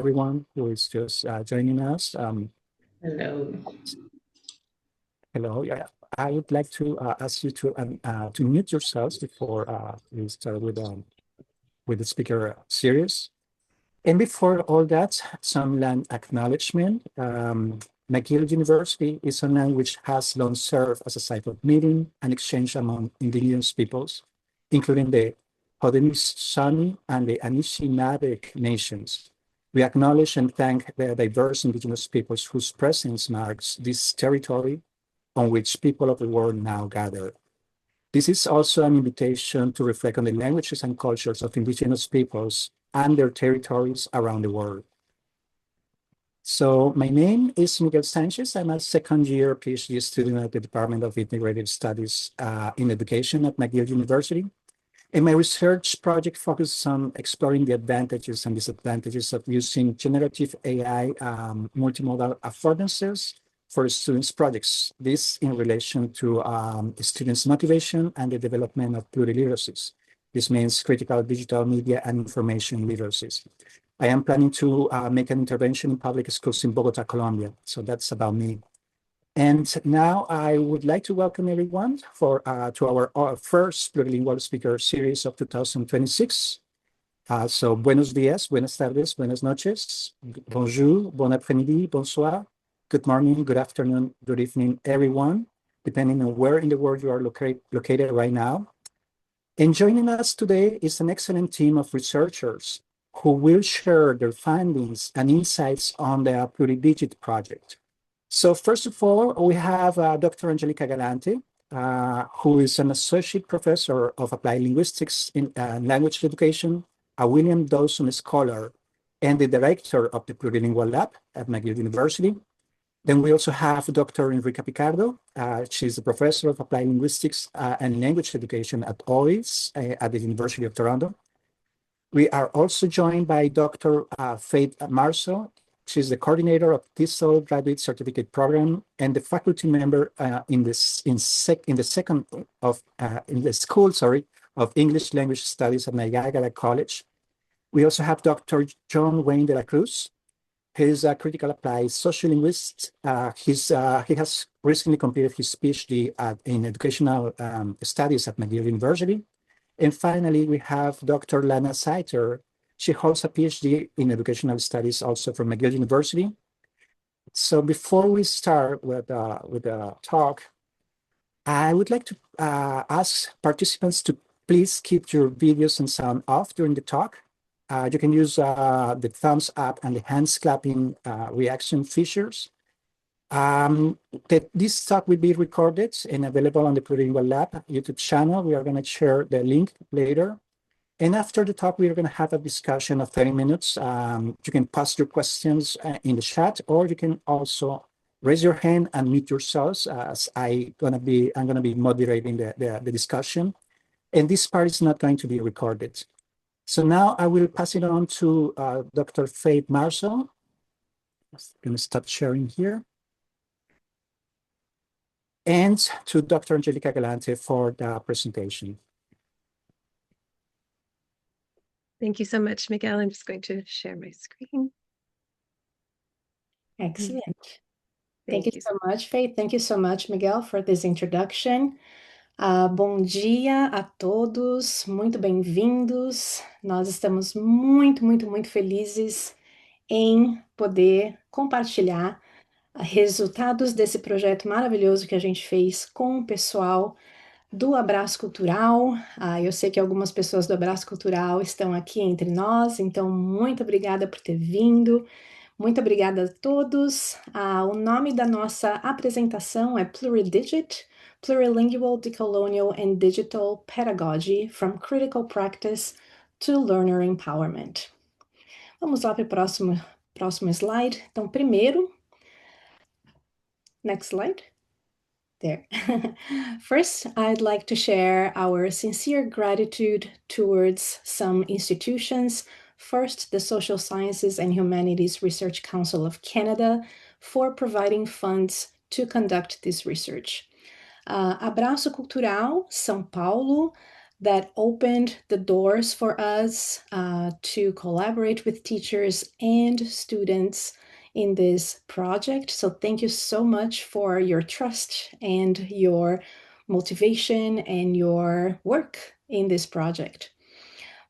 everyone who is just joining us. Hello. Hello. Yeah, I would like to ask you to mute yourselves before we start with the speaker series. And before all that, some land acknowledgement. McGill University is a land which has long served as a site of meeting and exchange among indigenous peoples, including the Haudenosaunee and the Anishinaabe nations. We acknowledge and thank the diverse indigenous peoples whose presence marks this territory on which people of the world now gather. This is also an invitation to reflect on the languages and cultures of indigenous peoples and their territories around the world. So my name is Miguel Sanchez. I'm a second-year PhD student at the Department of Integrated Studies in Education at McGill University. And my research project focuses on exploring the advantages and disadvantages of using generative AI multimodal affordances for students' projects. This in relation to students' motivation and the development of pluriliteracies. This means critical digital media and information literacies. I am planning to make an intervention in public schools in Bogota, Colombia. So that's about me. And now I would like to welcome everyone to our first Plurilingual Speaker Series of 2026. So buenos días, buenas tardes, buenas noches, bonjour, bon après-midi, bonsoir, good morning, good afternoon, good evening, everyone, depending on where in the world you are located right now. And joining us today is an excellent team of researchers who will share their findings and insights on the PluriDigit project. So first of all, we have Dr. Angelica Galante, who is an associate professor of applied linguistics in language education, a William Dawson Scholar, and the director of the Plurilingual Lab at McGill University. Then we also have Dr. Enrica Picardo. She's a professor of applied linguistics and language education at OIS at the University of Toronto. We are also joined by Dr. Faith Marceau. She's the coordinator of TESOL Graduate Certificate Program and the faculty member in the School of English Language Studies at Niagara College. We also have Dr. John Wayne de la Cruz. He's a critical applied sociolinguist. He has recently completed his PhD in educational studies at McGill University. And finally, we have Dr. Lana Saiter. She holds a PhD in educational studies also from McGill University. So before we start with the talk, I would like to ask participants to please keep your videos and sound off during the talk. You can use the thumbs up and the hands clapping reaction features. This talk will be recorded and available on the Plurilingual Lab YouTube channel. We are going to share the link later. And after the talk, we are going to have a discussion of 30 minutes. You can post your questions in the chat, or you can also raise your hand and mute yourselves as I'm going to be moderating the discussion. And this part is not going to be recorded. So now I will pass it on to Dr. Faith Marceau. I'm going to stop sharing here. And to Dr. Angelica Galante for the presentation. Thank you so much, Miguel. I'm just going to share my screen. Excellent. Thank you so much, Faith. Thank you so much, Miguel, for this introduction. Bom dia a todos, muito bem-vindos. Nós estamos muito, muito, muito felizes em poder compartilhar resultados desse projeto maravilhoso que a gente fez com o pessoal do Abraço Cultural. Eu sei que algumas pessoas do Abraço Cultural estão aqui entre nós, então muito obrigada por ter vindo. Muito obrigada a todos. O nome da nossa apresentação é PluriDigit, Plurilingual, Decolonial and Digital Pedagogy from Critical Practice to Learner Empowerment. Vamos lá para o próximo slide. Então, primeiro, next slide. There. First, I'd like to share our sincere gratitude towards some institutions. First, the Social Sciences and Humanities Research Council of Canada for providing funds to conduct this research. Abraço Cultural, São Paulo, that opened the doors for us to collaborate with teachers and students in this project. So thank you so much for your trust and your motivation and your work in this project.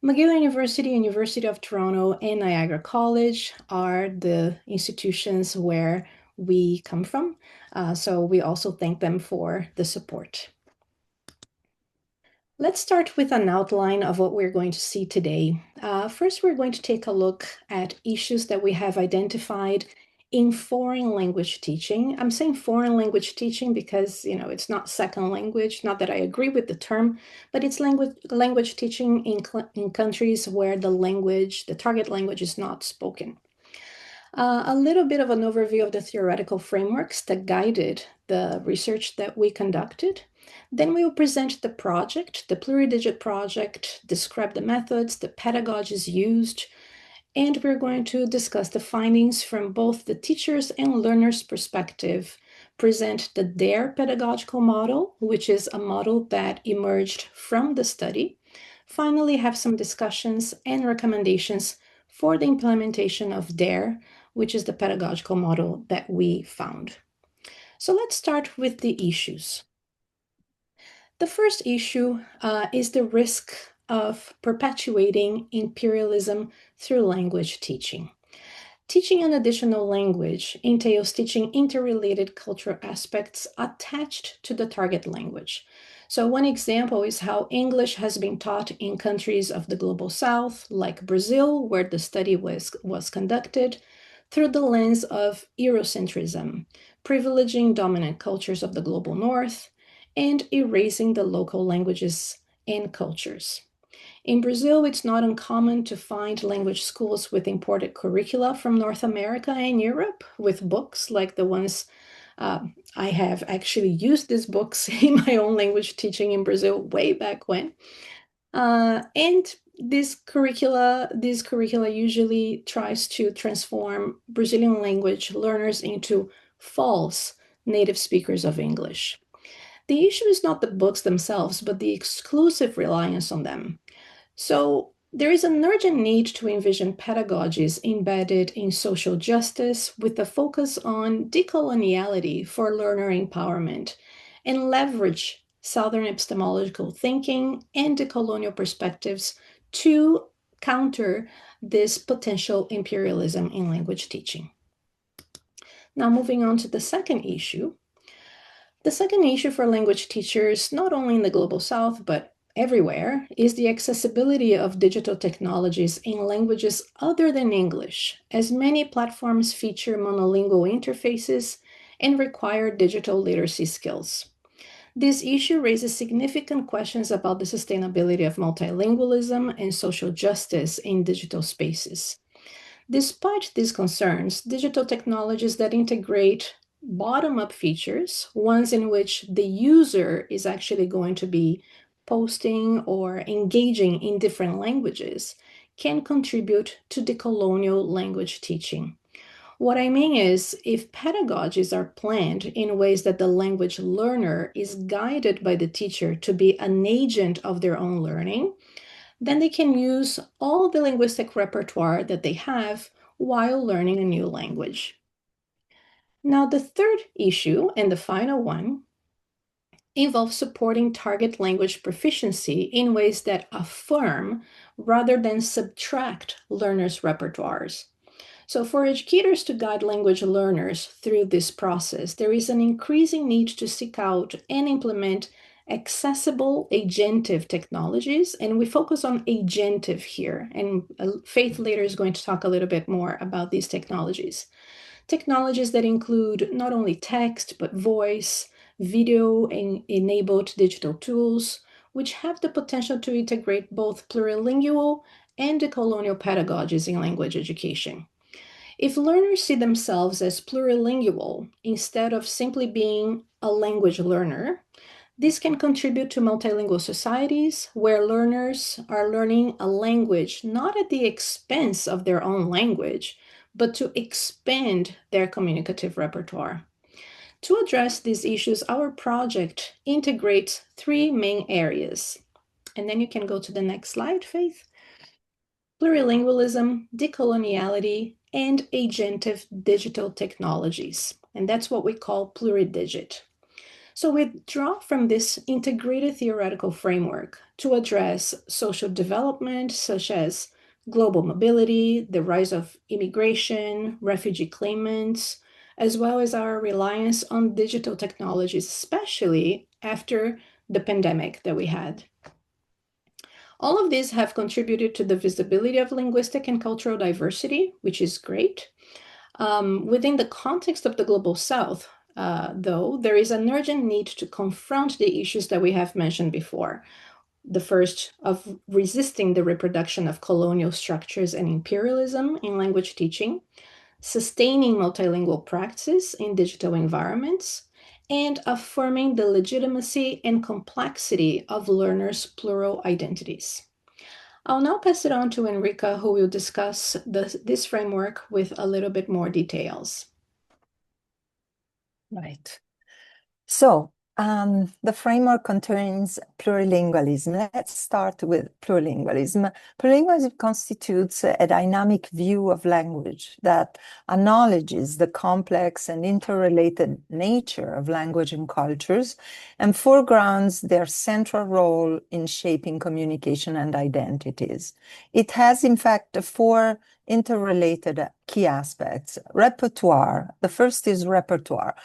McGill University, University of Toronto, and Niagara College are the institutions where we come from. So we also thank them for the support. Let's start with an outline of what we're going to see today. First, we're going to take a look at issues that we have identified in foreign language teaching. I'm saying foreign language teaching because, it's not second language, not that I agree with the term, but it's language teaching in countries where the target language is not spoken. A little bit of an overview of the theoretical frameworks that guided the research that we conducted. Then we will present the project, the PluriDigit project, describe the methods, the pedagogies used, and we're going to discuss the findings from both the teachers' and learners' perspective, present the DARE pedagogical model, which is a model that emerged from the study. Finally, have some discussions and recommendations for the implementation of DARE, which is the pedagogical model that we found. So let's start with the issues. The first issue is the risk of perpetuating imperialism through language teaching. Teaching an additional language entails teaching interrelated cultural aspects attached to the target language. So one example is how English has been taught in countries of the global south, like Brazil, where the study was conducted, through the lens of Eurocentrism, privileging dominant cultures of the global north, and erasing the local languages and cultures. In Brazil, it's not uncommon to find language schools with imported curricula from North America and Europe, with books like the ones I have actually used these books in my own language teaching in Brazil way back when. And this curricula usually tries to transform Brazilian language learners into false native speakers of English. The issue is not the books themselves, but the exclusive reliance on them. So there is an urgent need to envision pedagogies embedded in social justice with a focus on decoloniality for learner empowerment and leverage Southern epistemological thinking and decolonial perspectives to counter this potential imperialism in language teaching. Now, moving on to the second issue. The second issue for language teachers, not only in the global south, but everywhere, is the accessibility of digital technologies in languages other than English, as many platforms feature monolingual interfaces and require digital literacy skills. This issue raises significant questions about the sustainability of multilingualism and social justice in digital spaces. Despite these concerns, digital technologies that integrate bottom-up features, ones in which the user is actually going to be posting or engaging in different languages, can contribute to decolonial language teaching. What I mean is, if pedagogies are planned in ways that the language learner is guided by the teacher to be an agent of their own learning, then they can use all the linguistic repertoire that they have while learning a new language. Now, the third issue, and the final one, involves supporting target language proficiency in ways that affirm rather than subtract learners' repertoires. So for educators to guide language learners through this process, there is an increasing need to seek out and implement accessible agentive technologies, and we focus on agentive here, and Faith later is going to talk a little bit more about these technologies. Technologies that include not only text, but voice, video, and enabled digital tools, which have the potential to integrate both plurilingual and decolonial pedagogies in language education. If learners see themselves as plurilingual instead of simply being a language learner, this can contribute to multilingual societies where learners are learning a language not at the expense of their own language, but to expand their communicative repertoire. To address these issues, our project integrates three main areas: And then you can go to the next slide, Faith. Plurilingualism, decoloniality, and agentive digital technologies. And that's what we call PluriDigit. So we draw from this integrated theoretical framework to address social development, such as global mobility, the rise of immigration, refugee claimants, as well as our reliance on digital technologies, especially after the pandemic that we had. All of these have contributed to the visibility of linguistic and cultural diversity, which is great. Within the context of the Global South, though, there is an urgent need to confront the issues that we have mentioned before. The first of resisting the reproduction of colonial structures and imperialism in language teaching, sustaining multilingual practice in digital environments, and affirming the legitimacy and complexity of learners' plural identities. I'll now pass it on to Enrica, who will discuss this framework with a little bit more details. Right. So the framework contains plurilingualism. Let's start with plurilingualism. Plurilingualism constitutes a dynamic view of language that acknowledges the complex and interrelated nature of language and cultures and foregrounds their central role in shaping communication and identities. It has, in fact, four interrelated key aspects. Repertoire. The first is repertoire.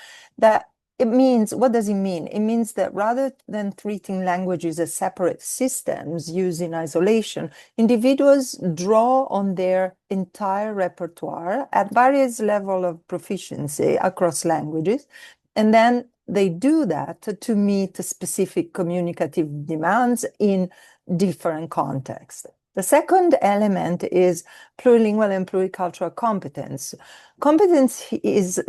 What does it mean? It means that rather than treating languages as separate systems used in isolation, individuals draw on their entire repertoire at various levels of proficiency across languages, and then they do that to meet specific communicative demands in different contexts. The second element is plurilingual and pluricultural competence. Competence is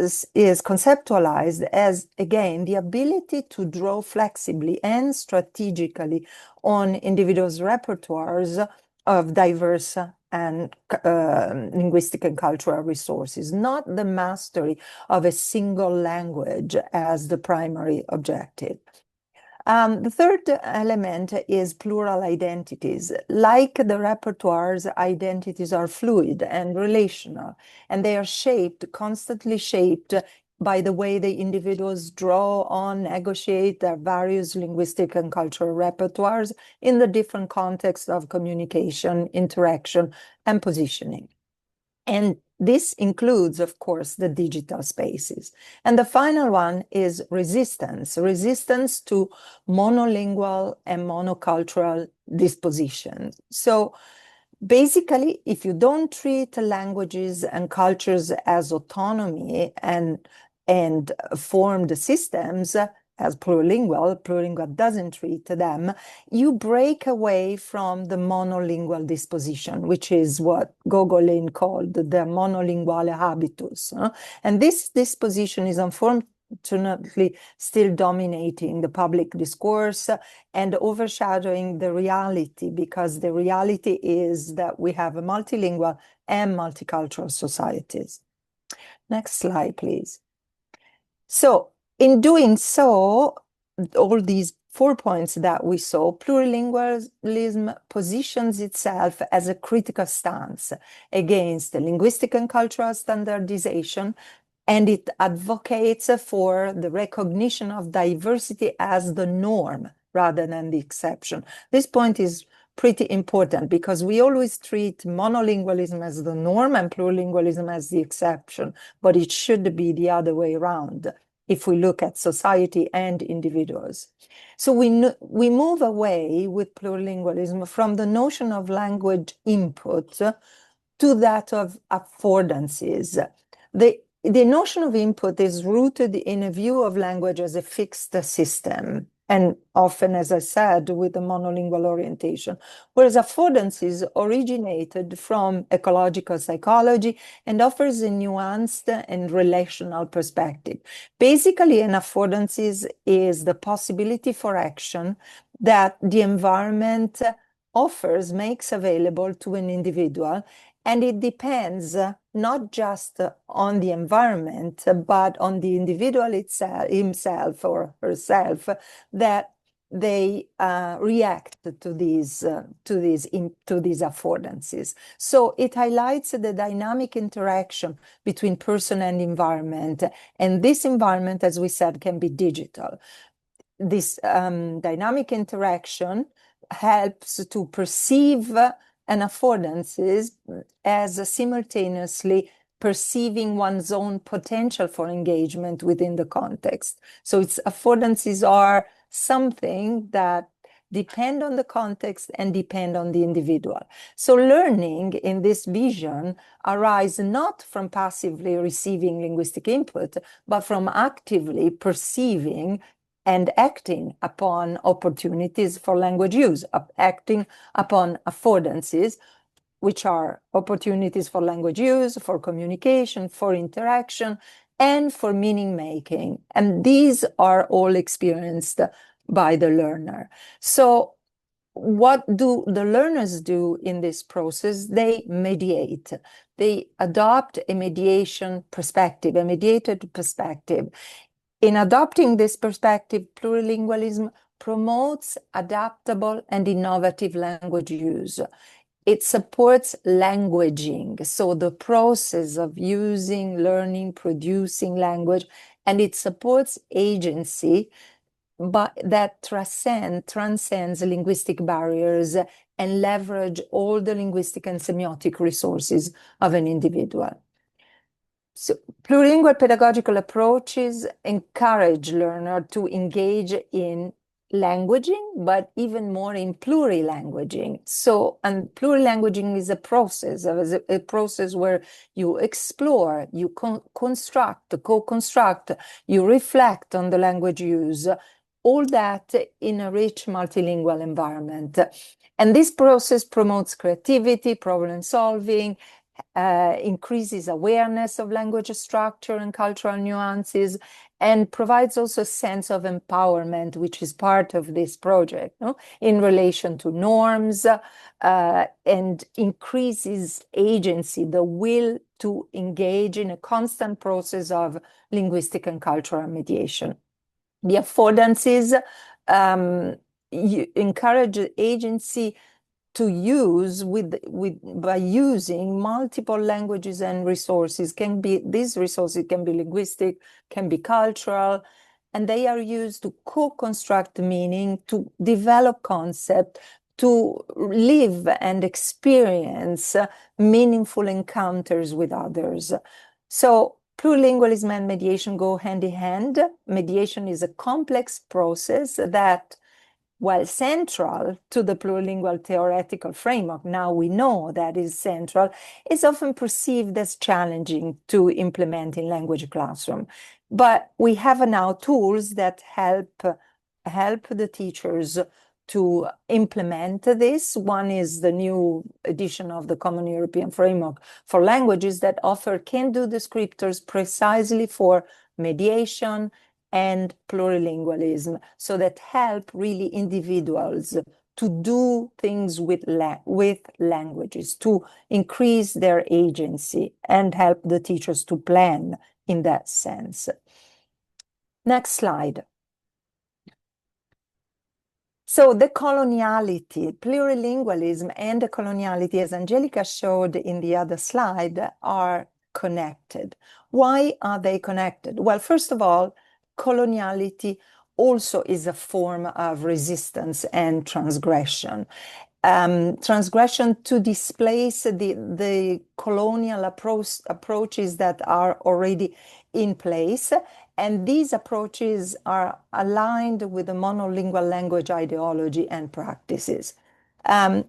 conceptualized as, again, the ability to draw flexibly and strategically on individuals' repertoires of diverse and linguistic and cultural resources, not the mastery of a single language as the primary objective. The third element is plural identities. Like the repertoires, identities are fluid and relational, and they are constantly shaped by the way the individuals draw on, negotiate their various linguistic and cultural repertoires in the different contexts of communication, interaction, and positioning. And this includes, of course, the digital spaces. And the final one is resistance to monolingual and monocultural dispositions. So basically, if you don't treat languages and cultures as autonomy and formed systems, as plurilingual doesn't treat them, you break away from the monolingual disposition, which is what Gogolin called the monolinguale habitus. And this disposition is unfortunately still dominating the public discourse and overshadowing the reality, because the reality is that we have a multilingual and multicultural societies. Next slide, please. So, in doing so, all these 4 points that we saw, plurilingualism positions itself as a critical stance against linguistic and cultural standardization, and it advocates for the recognition of diversity as the norm rather than the exception. This point is pretty important because we always treat monolingualism as the norm and plurilingualism as the exception, but it should be the other way around if we look at society and individuals. So we move away with plurilingualism from the notion of language input to that of affordances. The notion of input is rooted in a view of language as a fixed system, and often, as I said, with a monolingual orientation, whereas affordances originated from ecological psychology and offers a nuanced and relational perspective. Basically, an affordances is the possibility for action that the environment makes available to an individual, and it depends not just on the environment, but on the individual himself or herself that they react to these affordances. So it highlights the dynamic interaction between person and environment. And this environment, as we said, can be digital. This dynamic interaction helps to perceive an affordances as simultaneously perceiving one's own potential for engagement within the context. So its affordances are something that depend on the context and depend on the individual. So learning in this vision arises not from passively receiving linguistic input, but from actively perceiving and acting upon opportunities for language use, acting upon affordances, which are opportunities for language use, for communication, for interaction, and for meaning making. And these are all experienced by the learner. So what do the learners do in this process? They mediate. They adopt a mediation perspective, a mediated perspective. In adopting this perspective, plurilingualism promotes adaptable and innovative language use. It supports languaging, so the process of using, learning, producing language, and it supports agency, but that transcends linguistic barriers and leverage all the linguistic and semiotic resources of an individual. So plurilingual pedagogical approaches encourage learners to engage in languaging, but even more in plurilanguaging. So, and plurilanguaging is a process where you explore, you construct, co-construct, you reflect on the language use, all that in a rich multilingual environment. And this process promotes creativity, problem solving, increases awareness of language structure and cultural nuances, and provides also a sense of empowerment, which is part of this project, no? In relation to norms, and increases agency, the will to engage in a constant process of linguistic and cultural mediation. The affordances encourage agency to use by using multiple languages and resources. These resources can be linguistic, can be cultural, and they are used to co-construct meaning, to develop concept, to live and experience meaningful encounters with others. So plurilingualism and mediation go hand in hand. Mediation is a complex process that, while central to the plurilingual theoretical framework, now we know that is central, is often perceived as challenging to implement in language classroom. But we have now tools that help the teachers to implement this. One is the new edition of the Common European Framework for Languages that offer can-do descriptors precisely for mediation and plurilingualism, so that help really individuals to do things with languages, to increase their agency and help the teachers to plan in that sense. Next slide. So decoloniality, plurilingualism and decoloniality, as Angelica showed in the other slide, are connected. Why are they connected? Well, first of all, coloniality also is a form of resistance and transgression. Transgression to displace the colonial approaches that are already in place. And these approaches are aligned with the monolingual language ideology and practices.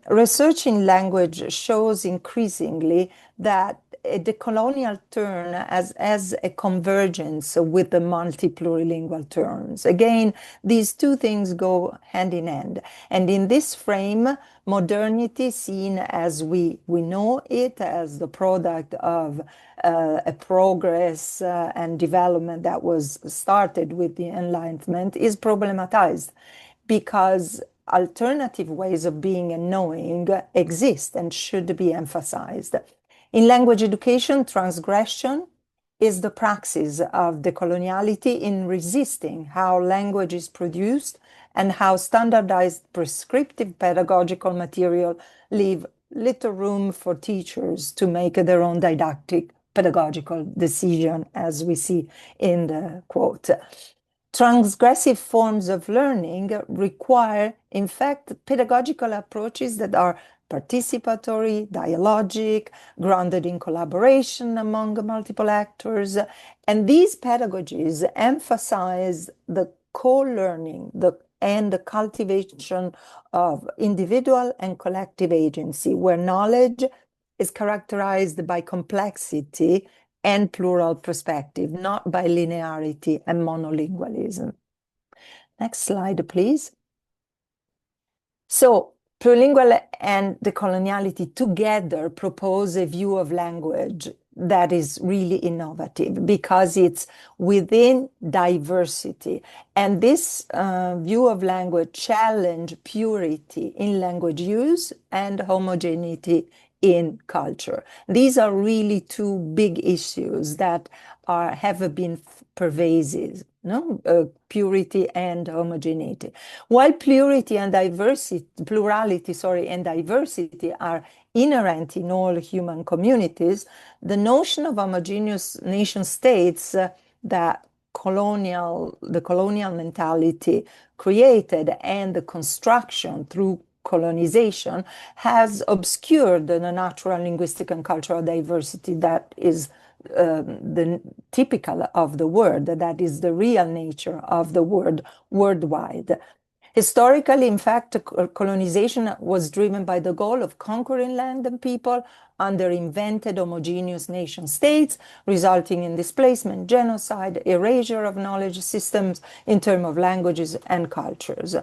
Research in language shows increasingly that a decolonial turn as a convergence with the multi-plurilingual terms. Again, these two things go hand in hand. And in this frame, modernity, seen as we know it as the product of a progress and development that was started with the Enlightenment, is problematized because alternative ways of being and knowing exist and should be emphasized. In language education, transgression is the praxis of decoloniality in resisting how language is produced and how standardized prescriptive pedagogical material leave little room for teachers to make their own didactic pedagogical decision, as we see in the quote. Transgressive forms of learning require, in fact, pedagogical approaches that are participatory, dialogic, grounded in collaboration among multiple actors. And these pedagogies emphasize the co-learning and the cultivation of individual and collective agency, where knowledge is characterized by complexity and plural perspective, not by linearity and monolingualism. Next slide, please. So, Plurilingual and decoloniality together propose a view of language that is really innovative because it's within diversity. And this view of language challenges purity in language use and homogeneity in culture. These are really two big issues that have been pervasive, purity and homogeneity. While plurality and diversity are inherent in all human communities, the notion of homogeneous nation states that the colonial mentality created and the construction through colonization has obscured the natural linguistic and cultural diversity that is the typical of the word, that is the real nature of the word worldwide. Historically, in fact, colonization was driven by the goal of conquering land and people under invented homogeneous nation states, resulting in displacement, genocide, erasure of knowledge systems in terms of languages and cultures.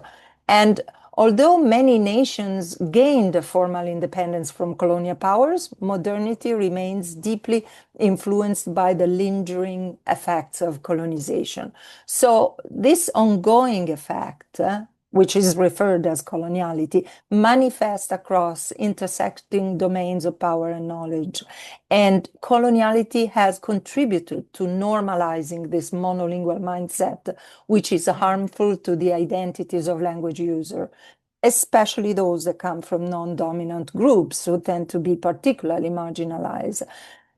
And although many nations gained formal independence from colonial powers, modernity remains deeply influenced by the lingering effects of colonization. So this ongoing effect, which is referred as coloniality, manifests across intersecting domains of power and knowledge. And coloniality has contributed to normalizing this monolingual mindset, which is harmful to the identities of language users, especially those that come from non-dominant groups who tend to be particularly marginalized.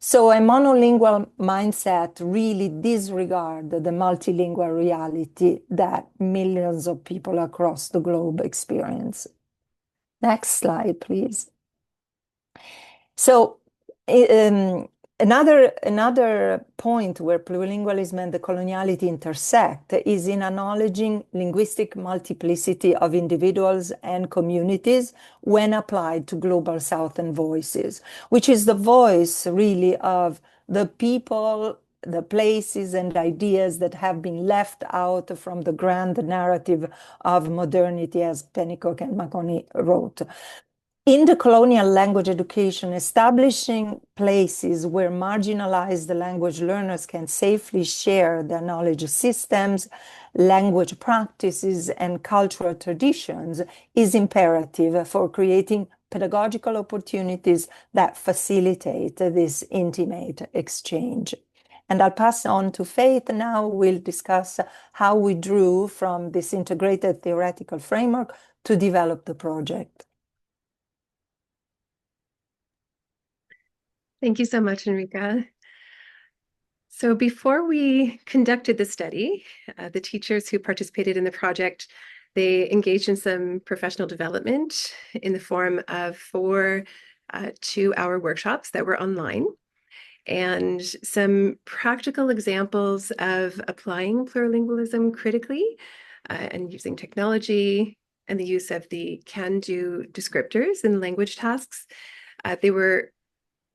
So a monolingual mindset really disregards the multilingual reality that millions of people across the globe experience. Next slide, please. So another point where plurilingualism and decoloniality intersect is in acknowledging linguistic multiplicity of individuals and communities when applied to global Southern voices, which is the voice really of the people, the places and ideas that have been left out from the grand narrative of modernity, as Pennycook and Maconi wrote. In decolonial language education, establishing places where marginalized language learners can safely share their knowledge systems, language practices, and cultural traditions is imperative for creating pedagogical opportunities that facilitate this intimate exchange. And I'll pass on to Faith now. We'll discuss how we drew from this integrated theoretical framework to develop the project. Thank you so much, Enrica. So before we conducted the study, the teachers who participated in the project, they engaged in some professional development in the form of 4 two-hour workshops that were online, and some practical examples of applying plurilingualism critically and using technology and the use of the can-do descriptors in language tasks. They were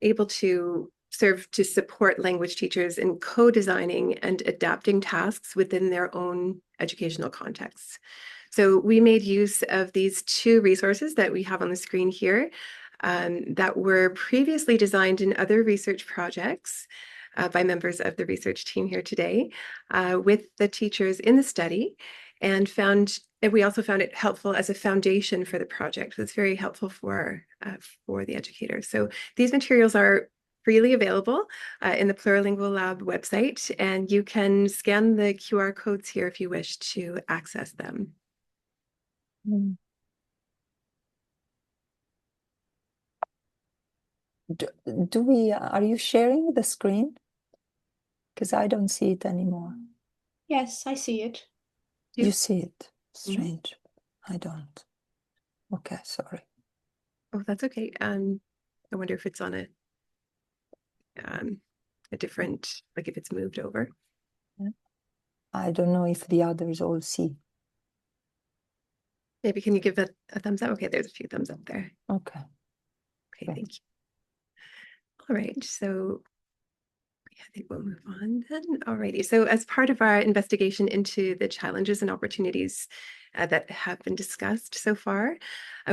able to serve to support language teachers in co-designing and adapting tasks within their own educational contexts. So we made use of these 2 resources that we have on the screen here that were previously designed in other research projects by members of the research team here today with the teachers in the study, and we also found it helpful as a foundation for the project. So it's very helpful for the educators. So these materials are freely available in the Plurilingual Lab website, and you can scan the QR codes here if you wish to access them. Are you sharing the screen? Because I don't see it anymore. Yes, I see it. You see it? Strange. I don't. Okay, sorry. Oh, that's okay. I wonder if it's on a different, like if it's moved over. I don't know if the others all see. Maybe can you give that a thumbs up? Okay, there's a few thumbs up there. Okay. Okay, thank you. All right, so yeah, I think we'll move on then. Alrighty, so as part of our investigation into the challenges and opportunities that have been discussed so far,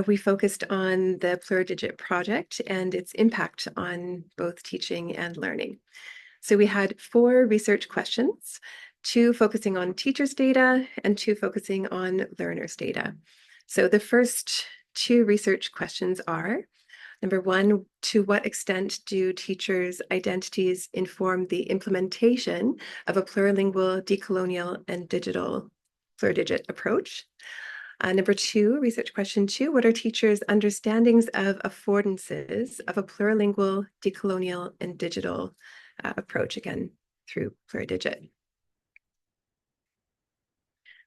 we focused on the PluriDigit project and its impact on both teaching and learning. So we had 4 research questions, 2 focusing on teachers' data and 2 focusing on learners' data. So the first 2 research questions are, number 1, to what extent do teachers' identities inform the implementation of a plurilingual, decolonial, and digital PluriDigit approach? Number 2, research question 2, what are teachers' understandings of affordances of a plurilingual, decolonial, and digital approach, again, through PluriDigit?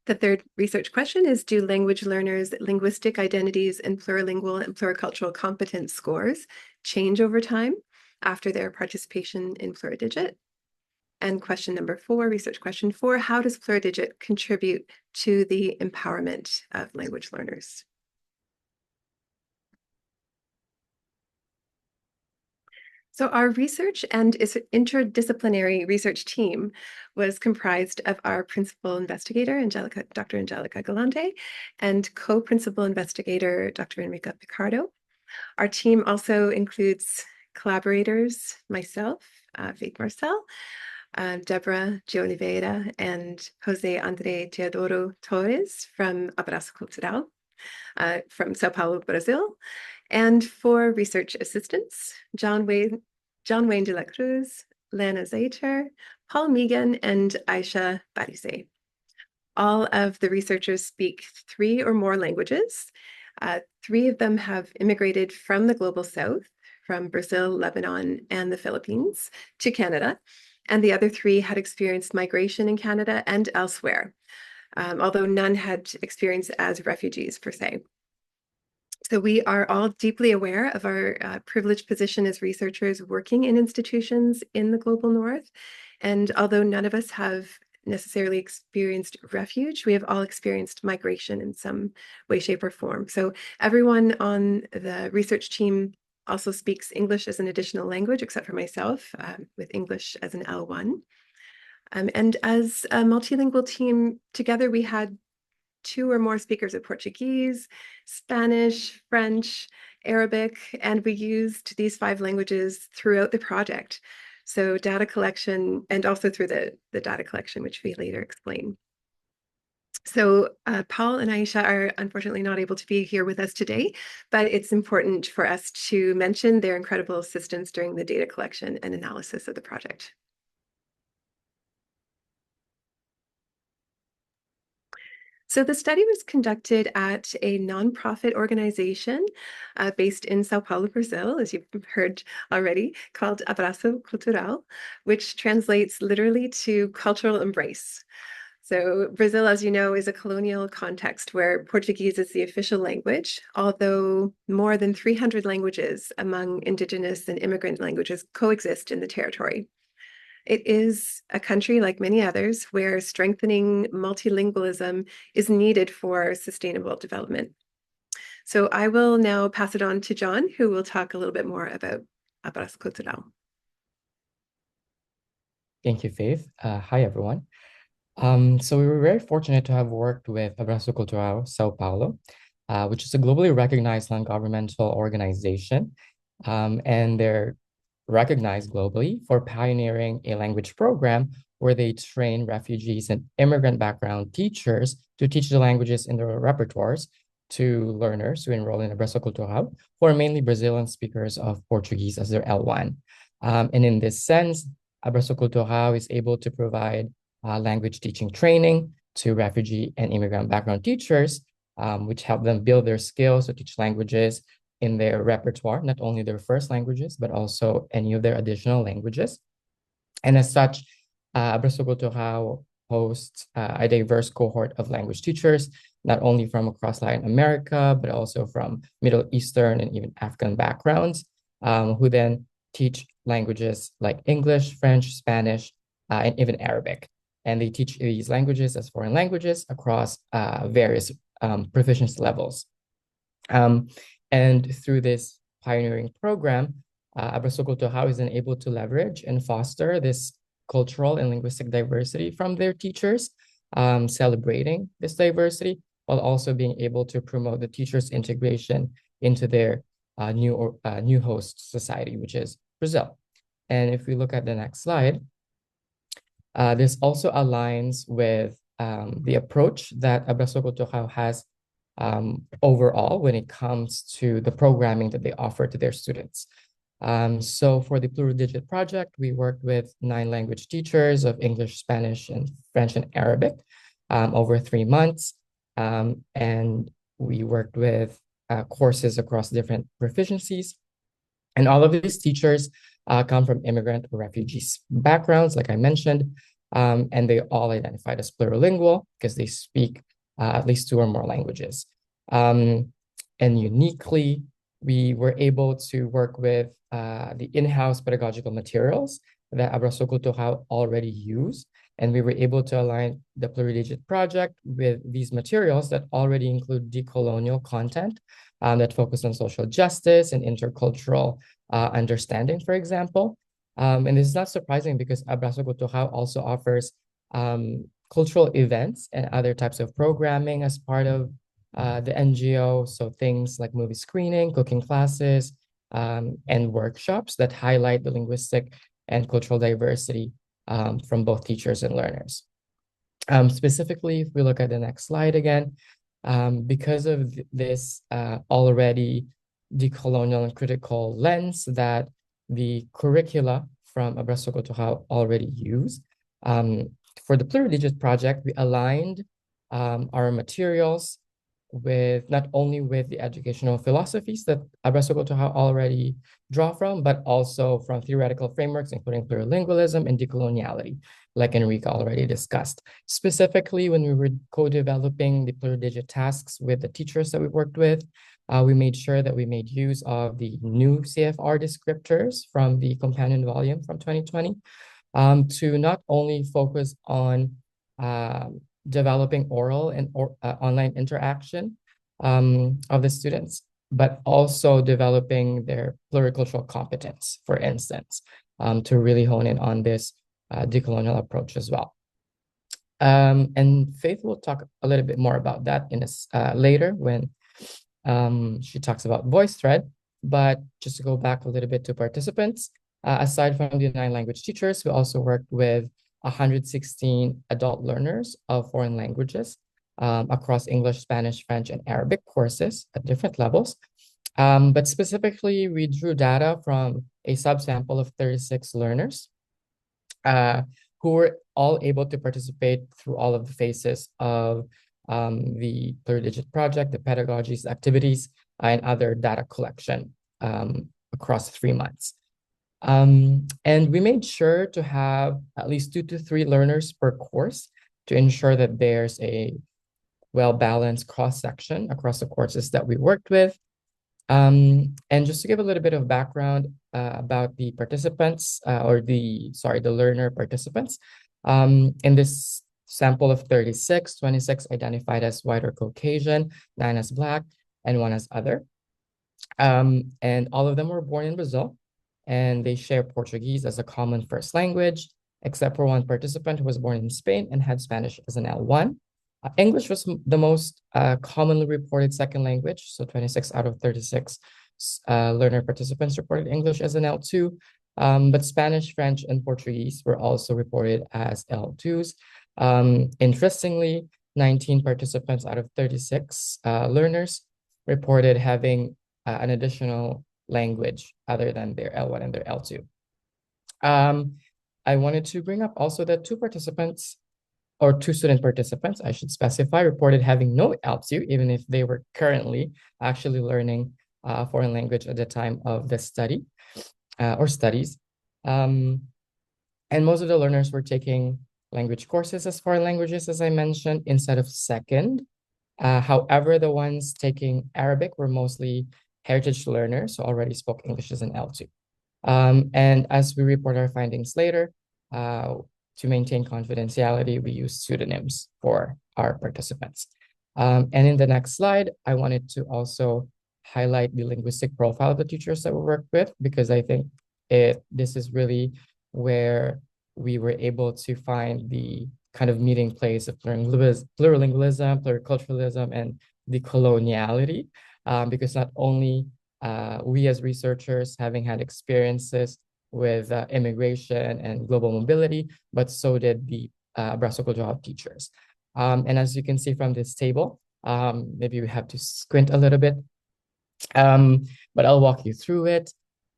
The third research question is, do language learners' linguistic identities and plurilingual and pluricultural competence scores change over time after their participation in PluriDigit? And question number 4, research question 4, how does PluriDigit contribute to the empowerment of language learners? So our research and interdisciplinary research team was comprised of our principal investigator, Dr. Angelica Galante, and co-principal investigator, Dr. Enrica Picardo. Our team also includes collaborators, myself, Faith Marcel, Deborah de Oliveira, and Jose André Teodoro Torres from Abraço Cultural, from Sao Paulo, Brazil, and 4 research assistants, John Wayne de la Cruz, Lana Zaiter, Paul Megan, and Aisha Barise. All of the researchers speak 3 or more languages. 3 of them have immigrated from the Global South, from Brazil, Lebanon, and the Philippines to Canada. And the other 3 had experienced migration in Canada and elsewhere, although none had experience as refugees per se. So we are all deeply aware of our privileged position as researchers working in institutions in the Global North. And although none of us have necessarily experienced refuge, we have all experienced migration in some way, shape, or form. So everyone on the research team also speaks English as an additional language, except for myself, with English as an L1. And as a multilingual team, together we had 2 or more speakers of Portuguese, Spanish, French, Arabic, and we used these 5 languages throughout the project. So data collection, and also through the data collection, which we later explain. So Paul and Aisha are unfortunately not able to be here with us today, but it's important for us to mention their incredible assistance during the data collection and analysis of the project. So the study was conducted at a nonprofit organization based in Sao Paulo, Brazil, as you've heard already, called Abraço Cultural, which translates literally to cultural embrace. So Brazil, as you know, is a colonial context where Portuguese is the official language, although more than 300 languages among indigenous and immigrant languages coexist in the territory. It is a country, like many others, where strengthening multilingualism is needed for sustainable development. So I will now pass it on to John, who will talk a little bit more about Abraço Cultural. Thank you, Faith. Hi, everyone. So we were very fortunate to have worked with Abraço Cultural Sao Paulo, which is a globally recognized non-governmental organization, and they're recognized globally for pioneering a language program where they train refugees and immigrant background teachers to teach the languages in their repertoires to learners who enroll in Abraço Cultural, who are mainly Brazilian speakers of Portuguese as their L1. And in this sense, Abraço Cultural is able to provide language teaching training to refugee and immigrant background teachers, which help them build their skills to teach languages in their repertoire, not only their first languages, but also any of their additional languages. And as such, Abraço Cultural hosts a diverse cohort of language teachers, not only from across Latin America, but also from Middle Eastern and even African backgrounds, who then teach languages like English, French, Spanish, and even Arabic. And they teach these languages as foreign languages across various proficiency levels. And through this pioneering program, Abraço Cultural is then able to leverage and foster this cultural and linguistic diversity from their teachers, celebrating this diversity, while also being able to promote the teachers' integration into their new host society, which is Brazil. And if we look at the next slide, this also aligns with the approach that Abraço Cultural has overall when it comes to the programming that they offer to their students. So for the PluriDigit project, we worked with 9 language teachers of English, Spanish, and French and Arabic over 3 months. And we worked with courses across different proficiencies. And all of these teachers come from immigrant or refugees backgrounds, like I mentioned, and they all identified as plurilingual because they speak at least 2 or more languages. And uniquely, we were able to work with the in-house pedagogical materials that Abraço Cultural already use. And we were able to align the PluriDigit project with these materials that already include decolonial content that focus on social justice and intercultural understanding, for example. And this is not surprising because Abraço Cultural also offers cultural events and other types of programming as part of the NGO. So things like movie screening, cooking classes, and workshops that highlight the linguistic and cultural diversity from both teachers and learners. Specifically, if we look at the next slide again, because of this already decolonial and critical lens that the curricula from Abraço Cultural already use, for the PluriDigit project, we aligned our materials with not only with the educational philosophies that Abraço Cultural already draw from, but also from theoretical frameworks, including plurilingualism and decoloniality, like Enrica already discussed. Specifically, when we were co-developing the PluriDigit tasks with the teachers that we worked with, we made sure that we made use of the new CFR descriptors from the companion volume from 2020 to not only focus on developing oral and online interaction of the students, but also developing their pluricultural competence, for instance, to really hone in on this decolonial approach as well. And Faith will talk a little bit more about that in later when she talks about VoiceThread. But just to go back a little bit to participants, aside from the 9 language teachers, we also worked with 116 adult learners of foreign languages across English, Spanish, French, and Arabic courses at different levels. But specifically, we drew data from a subsample of 36 learners who were all able to participate through all of the phases of the PluriDigit project, the pedagogies, activities, and other data collection across 3 months. And we made sure to have at least 2 to 3 learners per course to ensure that there's a well-balanced cross-section across the courses that we worked with. And just to give a little bit of background about the participants, the learner participants, in this sample of 36, 26 identified as white or Caucasian, 9 as Black, and 1 as other. And all of them were born in Brazil, and they share Portuguese as a common first language, except for 1 participant who was born in Spain and had Spanish as an L1. English was the most commonly reported second language, so 26 out of 36 learner participants reported English as an L2, but Spanish, French, and Portuguese were also reported as L2s. Interestingly, 19 participants out of 36 learners reported having an additional language other than their L1 and their L2. I wanted to bring up also that two student participants, I should specify, reported having no LTU, even if they were currently actually learning foreign language at the time of the study or studies. And most of the learners were taking language courses as foreign languages, as I mentioned, instead of second. However, the ones taking Arabic were mostly heritage learners, so already spoke English as an L2. And as we report our findings later, to maintain confidentiality, we use pseudonyms for our participants. And in the next slide, I wanted to also highlight the linguistic profile of the teachers that we worked with, because I think this is really where we were able to find the kind of meeting place of plurilingualism, pluriculturalism, and decoloniality, because not only we as researchers, having had experiences with immigration and global mobility, but so did the Abrazo Cultural teachers. And as you can see from this table, maybe we have to squint a little bit, but I'll walk you through it.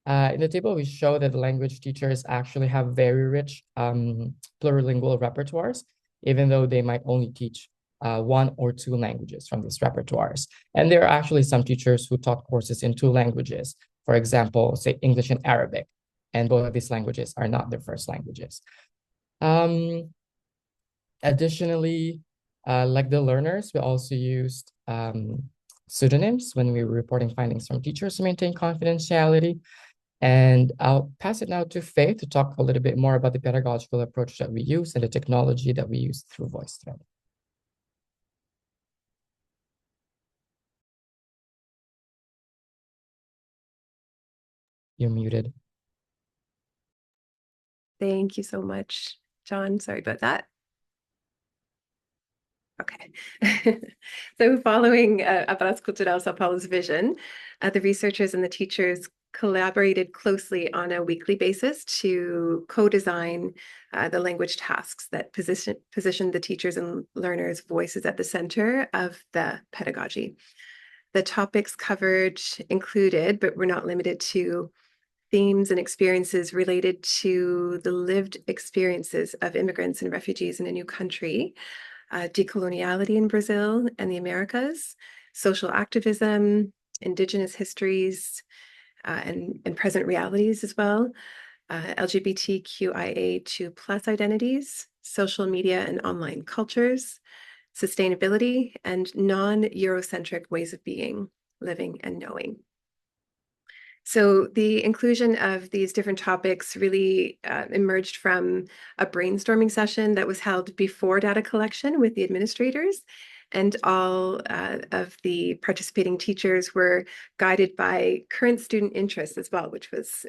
In the table, we show that the language teachers actually have very rich plurilingual repertoires, even though they might only teach one or two languages from these repertoires. And there are actually some teachers who taught courses in two languages, for example, say English and Arabic, and both of these languages are not their first languages. Additionally, like the learners, we also used pseudonyms when we were reporting findings from teachers to maintain confidentiality. And I'll pass it now to Faith to talk a little bit more about the pedagogical approach that we use and the technology that we use through VoiceThread. You're muted. Thank you so much, John. Sorry about that. Okay. So following Abrazo Cultural Sao Paulo's vision, the researchers and the teachers collaborated closely on a weekly basis to co-design the language tasks that positioned the teachers and learners' voices at the center of the pedagogy. The topics covered included, but were not limited to, themes and experiences related to the lived experiences of immigrants and refugees in a new country, decoloniality in Brazil and the Americas, social activism, indigenous histories, and present realities as well, LGBTQIA2+ identities, social media and online cultures, sustainability, and non-Eurocentric ways of being, living, and knowing. So the inclusion of these different topics really emerged from a brainstorming session that was held before data collection with the administrators, and all of the participating teachers were guided by current student interests as well, which was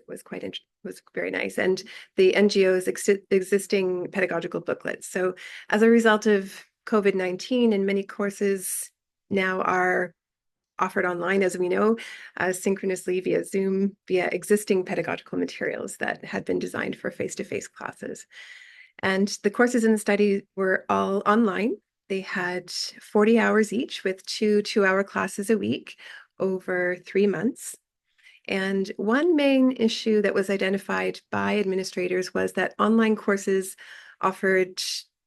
very nice, and the NGO's existing pedagogical booklets. So as a result of COVID-19, and many courses now are offered online, as we know, synchronously via Zoom, via existing pedagogical materials that had been designed for face-to-face classes. And the courses in the study were all online. They had 40 hours each, with two 2-hour classes a week over 3 months. And one main issue that was identified by administrators was that online courses offered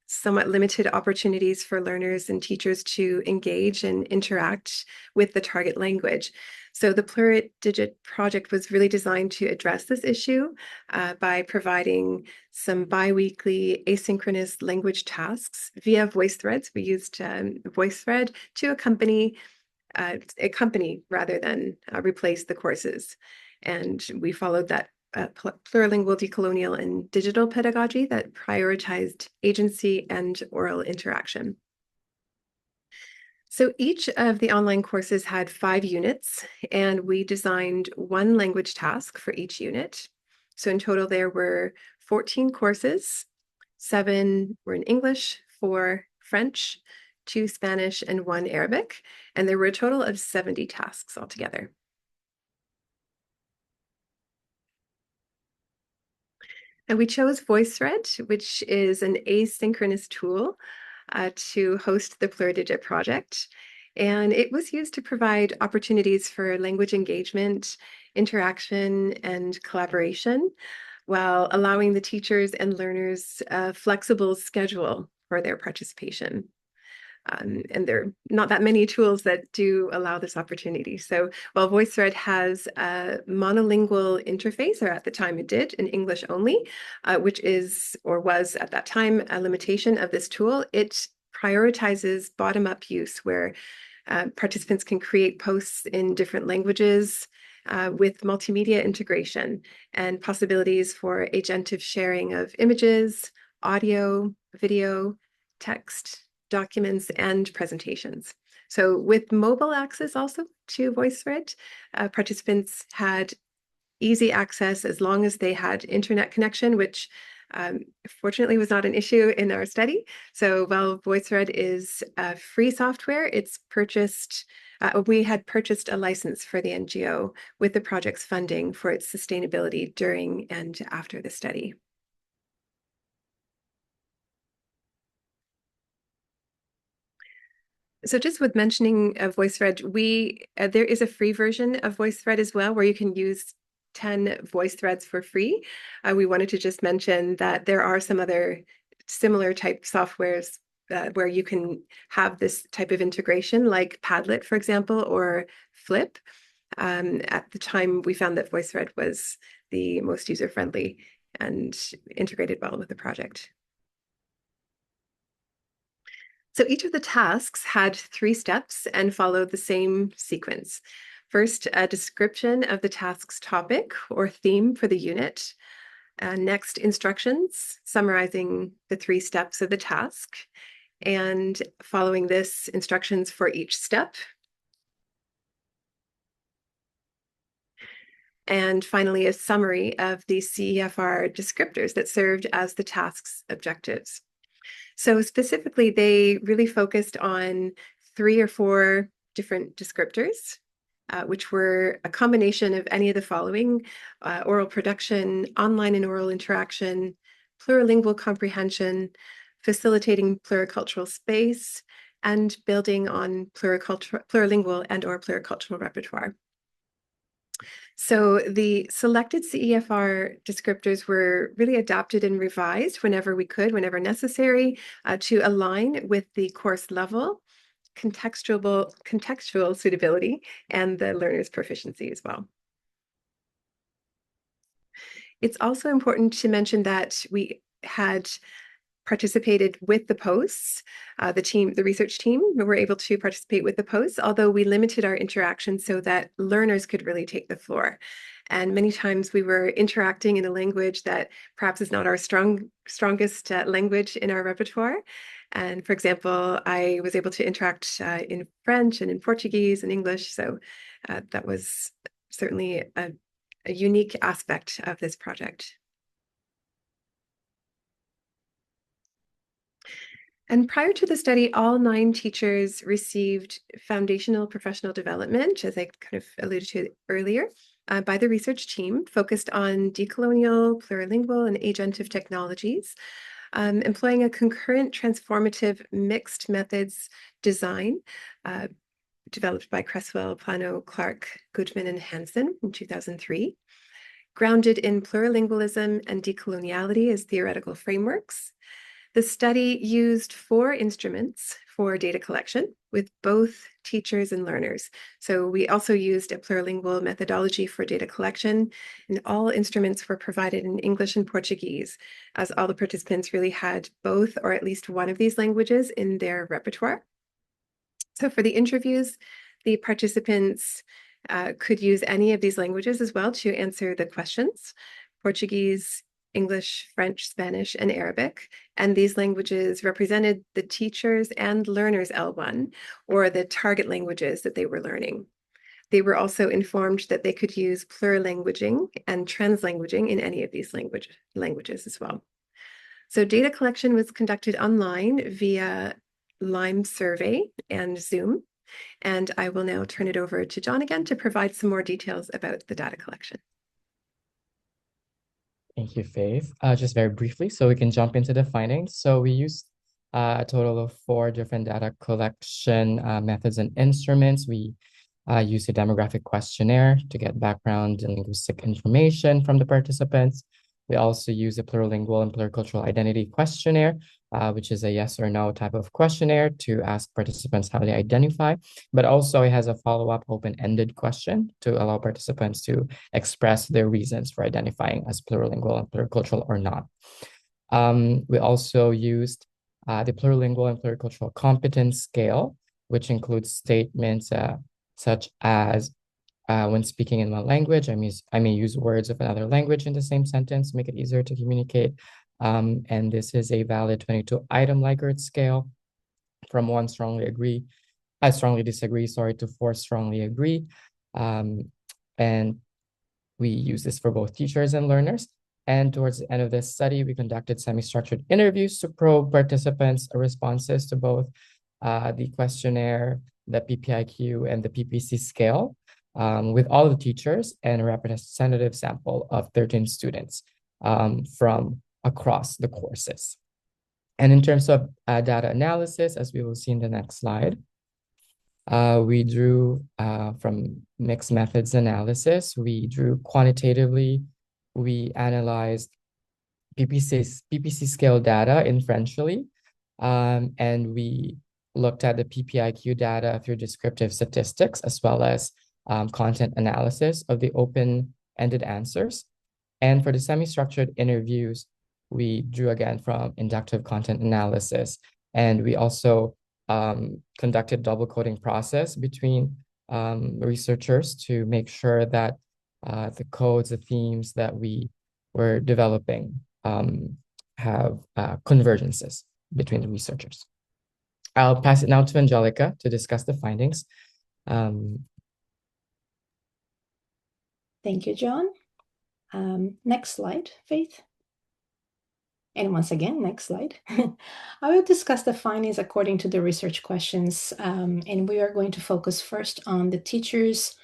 somewhat limited opportunities for learners and teachers to engage and interact with the target language. So the PluriDigit project was really designed to address this issue by providing some bi-weekly asynchronous language tasks via VoiceThreads. We used VoiceThread to accompany rather than replace the courses. And we followed that plurilingual, decolonial, and digital pedagogy that prioritized agency and oral interaction. So each of the online courses had 5 units, and we designed 1 language task for each unit. So in total, there were 14 courses. 7 were in English, 4 French, 2 Spanish, and 1 Arabic. And there were a total of 70 tasks altogether. And we chose VoiceThread, which is an asynchronous tool to host the PluriDigit project. And it was used to provide opportunities for language engagement, interaction, and collaboration. while allowing the teachers and learners a flexible schedule for their participation. And there are not that many tools that do allow this opportunity. So while VoiceThread has a monolingual interface, or at the time it did, in English only, which is, or was at that time, a limitation of this tool, it prioritizes bottom-up use where participants can create posts in different languages with multimedia integration and possibilities for agentive sharing of images, audio, video, text, documents, and presentations. So with mobile access also to VoiceThread, participants had easy access as long as they had internet connection, which fortunately was not an issue in our study. So while VoiceThread is free software, it's purchased, we had purchased a license for the NGO with the project's funding for its sustainability during and after the study. So just with mentioning of VoiceThread, there is a free version of VoiceThread as well, where you can use 10 voice threads for free. We wanted to just mention that there are some other similar type softwares where you can have this type of integration, like Padlet, for example, or Flip. At the time, we found that VoiceThread was the most user-friendly and integrated well with the project. So each of the tasks had 3 steps and followed the same sequence. First, a description of the task's topic or theme for the unit. Next, instructions summarizing the 3 steps of the task. And following this, instructions for each step. And finally, a summary of the CEFR descriptors that served as the task's objectives. So specifically, they really focused on 3 or 4 different descriptors, which were a combination of any of the following: oral production, online and oral interaction, plurilingual comprehension, facilitating pluricultural space, and building on plurilingual and or pluricultural repertoire. So the selected CEFR descriptors were really adapted and revised whenever we could, whenever necessary, to align with the course level, contextual suitability, and the learner's proficiency as well. It's also important to mention that we had participated with the posts. The research team were able to participate with the posts, although we limited our interaction so that learners could really take the floor. And many times we were interacting in a language that perhaps is not our strongest language in our repertoire. And for example, I was able to interact in French and in Portuguese and English. So that was certainly a unique aspect of this project. And prior to the study, all 9 teachers received foundational professional development, as I kind of alluded to earlier, by the research team, focused on decolonial, plurilingual, and agentive technologies, employing a concurrent transformative mixed methods design developed by Cresswell, Plano, Clark, Goodman, and Hansen in 2003, grounded in plurilingualism and decoloniality as theoretical frameworks. The study used 4 instruments for data collection with both teachers and learners. So we also used a plurilingual methodology for data collection, and all instruments were provided in English and Portuguese, as all the participants really had both or at least one of these languages in their repertoire. So for the interviews, the participants could use any of these languages as well to answer the questions: Portuguese, English, French, Spanish, and Arabic. And these languages represented the teachers and learners L1, or the target languages that they were learning. They were also informed that they could use plurilanguaging and translanguaging in any of these languages as well. So data collection was conducted online via Lime Survey and Zoom. And I will now turn it over to John again to provide some more details about the data collection. Thank you, Faith. Just very briefly, so we can jump into the findings. So we used a total of 4 different data collection methods and instruments. We used a demographic questionnaire to get background and linguistic information from the participants. We also use a plurilingual and pluricultural identity questionnaire, which is a yes or no type of questionnaire to ask participants how they identify, but also it has a follow-up open-ended question to allow participants to express their reasons for identifying as plurilingual and pluricultural or not. We also used the plurilingual and pluricultural competence scale, which includes statements such as when speaking in one language, I may use words of another language in the same sentence to make it easier to communicate. And this is a valid 22-item Likert scale from 1 strongly disagree, to 4 strongly agree. And we use this for both teachers and learners. And towards the end of this study, we conducted semi-structured interviews to probe participants' responses to both the questionnaire, the PPIQ, and the PPC scale with all the teachers and a representative sample of 13 students from across the courses. And in terms of data analysis, as we will see in the next slide, we drew from mixed methods analysis. We drew quantitatively. We analyzed PPC scale data inferentially, and we looked at the PPIQ data through descriptive statistics, as well as content analysis of the open-ended answers. And for the semi-structured interviews, we drew again from inductive content analysis. And we also conducted double coding process between researchers to make sure that the codes, the themes that we were developing have convergences between the researchers. I'll pass it now to Angelica to discuss the findings. Thank you, John. Next slide, Faith. And once again, next slide. I will discuss the findings according to the research questions, and we are going to focus first on the teachers'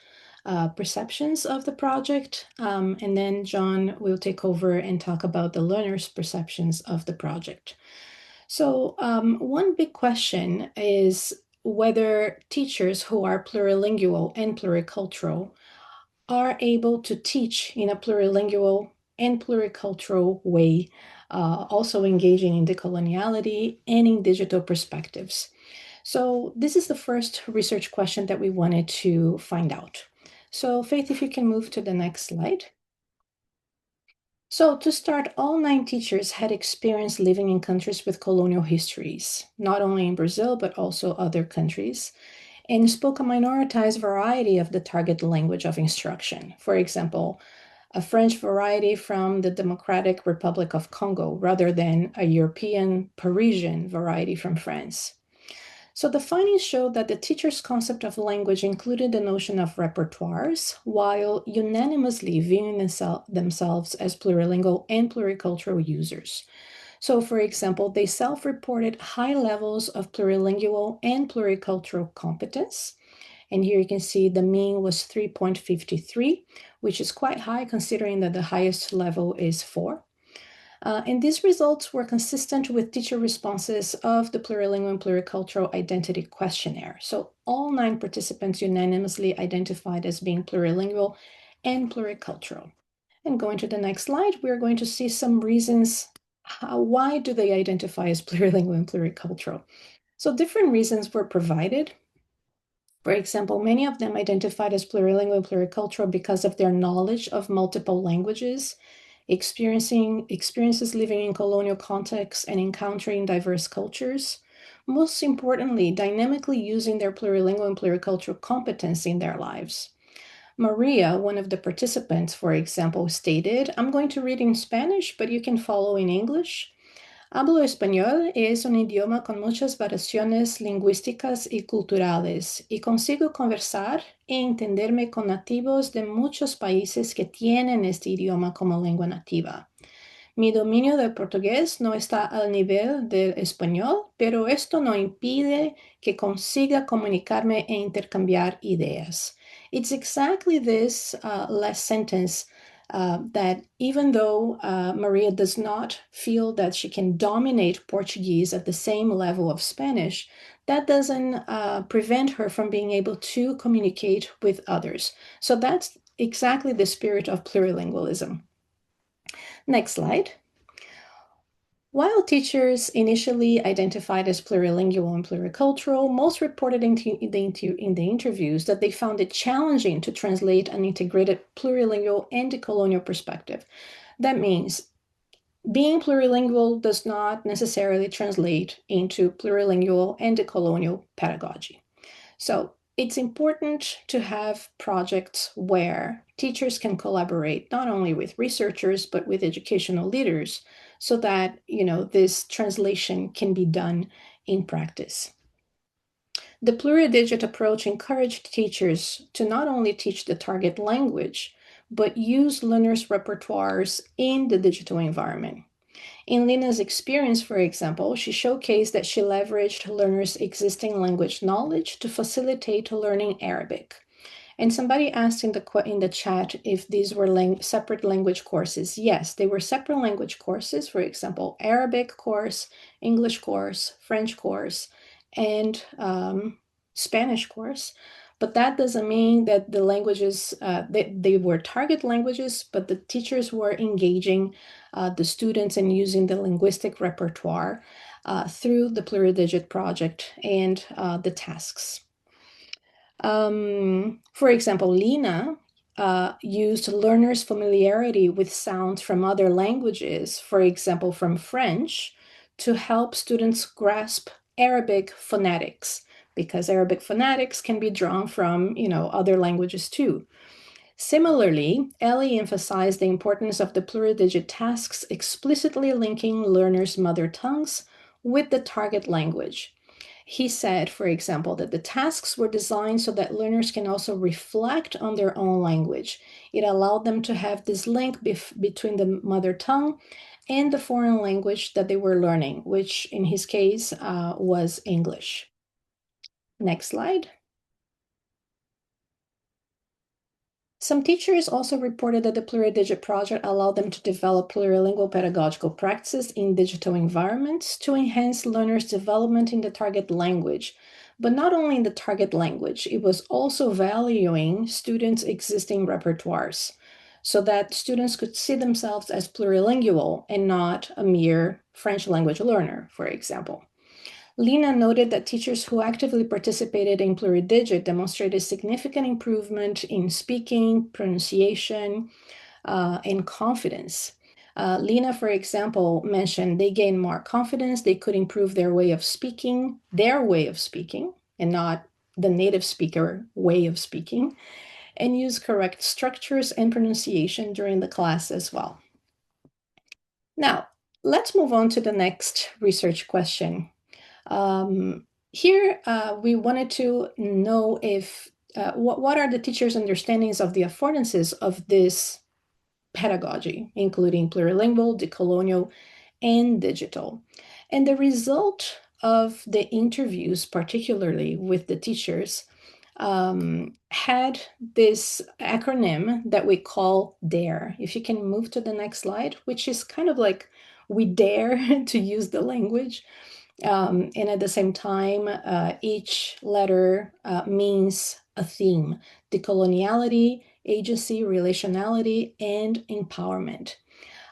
perceptions of the project, and then John will take over and talk about the learners' perceptions of the project. So one big question is whether teachers who are plurilingual and pluricultural are able to teach in a plurilingual and pluricultural way, also engaging in decoloniality and in digital perspectives. So this is the first research question that we wanted to find out. So Faith, if you can move to the next slide. So to start, all 9 teachers had experience living in countries with colonial histories, not only in Brazil, but also other countries, and spoke a minoritized variety of the target language of instruction. For example, a French variety from the Democratic Republic of Congo, rather than a European Parisian variety from France. So the findings showed that the teacher's concept of language included the notion of repertoires, while unanimously viewing themselves as plurilingual and pluricultural users. So, for example, they self-reported high levels of plurilingual and pluricultural competence. And here you can see the mean was 3.53, which is quite high considering that the highest level is 4. And these results were consistent with teacher responses of the Plurilingual and Pluricultural Identity Questionnaire. So all 9 participants unanimously identified as being plurilingual and pluricultural. And going to the next slide, we're going to see some reasons why do they identify as plurilingual and pluricultural. So different reasons were provided. For example, many of them identified as plurilingual and pluricultural because of their knowledge of multiple languages, experiences living in colonial contexts and encountering diverse cultures. Most importantly, dynamically using their plurilingual and pluricultural competence in their lives. Maria, one of the participants, for example, stated, I'm going to read in Spanish, but you can follow in English. Hablo español es un idioma con muchas variaciones lingüísticas y culturales, y consigo conversar e entenderme con nativos de muchos países que tienen este idioma como lengua nativa. Mi dominio del portugués no está al nivel del español, pero esto no impide que consiga comunicarme e intercambiar ideas. It's exactly this last sentence that even though Maria does not feel that she can dominate Portuguese at the same level of Spanish, that doesn't prevent her from being able to communicate with others. So that's exactly the spirit of plurilingualism. Next slide. While teachers initially identified as plurilingual and pluricultural, most reported in the interviews that they found it challenging to translate an integrated plurilingual and decolonial perspective. That means being plurilingual does not necessarily translate into plurilingual and decolonial pedagogy. So it's important to have projects where teachers can collaborate not only with researchers, but with educational leaders so that, this translation can be done in practice. The PluriDigit approach encouraged teachers to not only teach the target language, but use learners' repertoires in the digital environment. In Lina's experience, for example, she showcased that she leveraged learners' existing language knowledge to facilitate learning Arabic. And somebody asked in the chat if these were separate language courses. Yes, they were separate language courses. For example, Arabic course, English course, French course, and Spanish course. But that doesn't mean that the languages, they were target languages, but the teachers were engaging the students and using the linguistic repertoire through the PluriDigit project and the tasks. For example, Lina used learners' familiarity with sounds from other languages, for example, from French, to help students grasp Arabic phonetics, because Arabic phonetics can be drawn from, other languages too. Similarly, Ellie emphasized the importance of the PluriDigit tasks explicitly linking learners' mother tongues with the target language. He said, for example, that the tasks were designed so that learners can also reflect on their own language. It allowed them to have this link between the mother tongue and the foreign language that they were learning, which in his case was English. Next slide. Some teachers also reported that the PluriDigit project allowed them to develop plurilingual pedagogical practices in digital environments to enhance learners' development in the target language. But not only in the target language, it was also valuing students' existing repertoires so that students could see themselves as plurilingual and not a mere French language learner, for example. Lina noted that teachers who actively participated in PluriDigit demonstrated significant improvement in speaking, pronunciation, and confidence. Lina, for example, mentioned they gained more confidence, they could improve their way of speaking, and not the native speaker way of speaking, and use correct structures and pronunciation during the class as well. Now, let's move on to the next research question. Here, we wanted to know if what are the teachers' understandings of the affordances of this pedagogy, including plurilingual, decolonial, and digital. And the result of the interviews, particularly with the teachers, had this acronym that we call DARE. If you can move to the next slide, which is kind of like we dare to use the language. And at the same time, each letter means a theme: decoloniality, agency, relationality, and empowerment.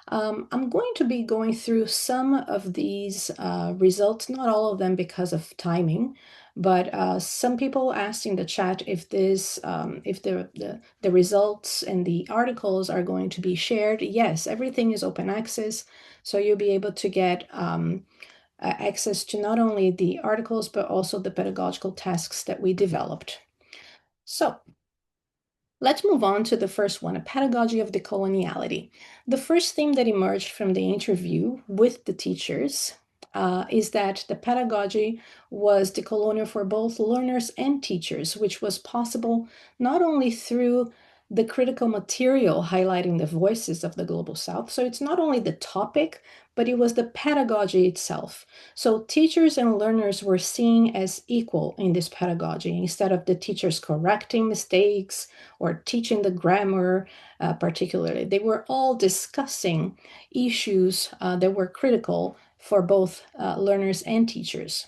I'm going to be going through some of these results, not all of them because of timing, but some people asked in the chat if the results and the articles are going to be shared. Yes, everything is open access, so you'll be able to get access to not only the articles, but also the pedagogical tasks that we developed. So let's move on to the first one, a pedagogy of decoloniality. The first theme that emerged from the interview with the teachers is that the pedagogy was decolonial for both learners and teachers, which was possible not only through the critical material highlighting the voices of the Global South. So it's not only the topic, but it was the pedagogy itself. So teachers and learners were seen as equal in this pedagogy, instead of the teachers correcting mistakes or teaching the grammar particularly. They were all discussing issues that were critical for both learners and teachers.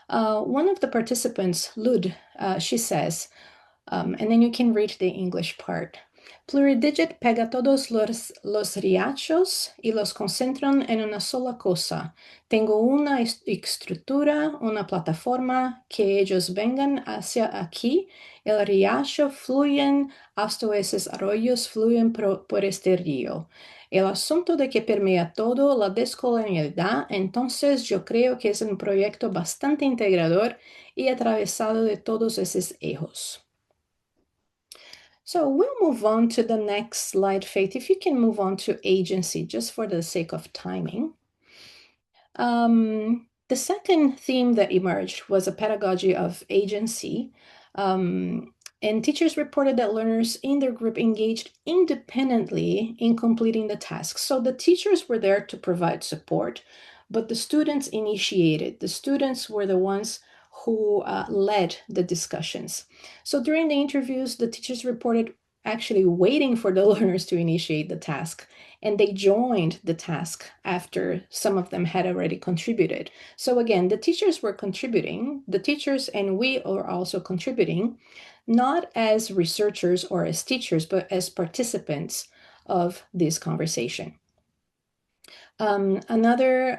One of the participants, Lud, she says, and then you can read the English part. PluriDigit pega todos los riachos y los concentran en una sola cosa. Tengo una estructura, una plataforma, que ellos vengan hacia aquí, el riacho fluyen hasta esos arroyos, fluyen por este río. El asunto de que permea todo la descolonialidad, entonces yo creo que es un proyecto bastante integrador y atravesado de todos esos ejes. So we'll move on to the next slide, Faith. If you can move on to agency, just for the sake of timing. The second theme that emerged was a pedagogy of agency. And teachers reported that learners in their group engaged independently in completing the tasks. So the teachers were there to provide support, but the students initiated. The students were the ones who led the discussions. So during the interviews, the teachers reported actually waiting for the learners to initiate the task, and they joined the task after some of them had already contributed. So again, the teachers were contributing, the teachers and we are also contributing, not as researchers or as teachers, but as participants of this conversation. Another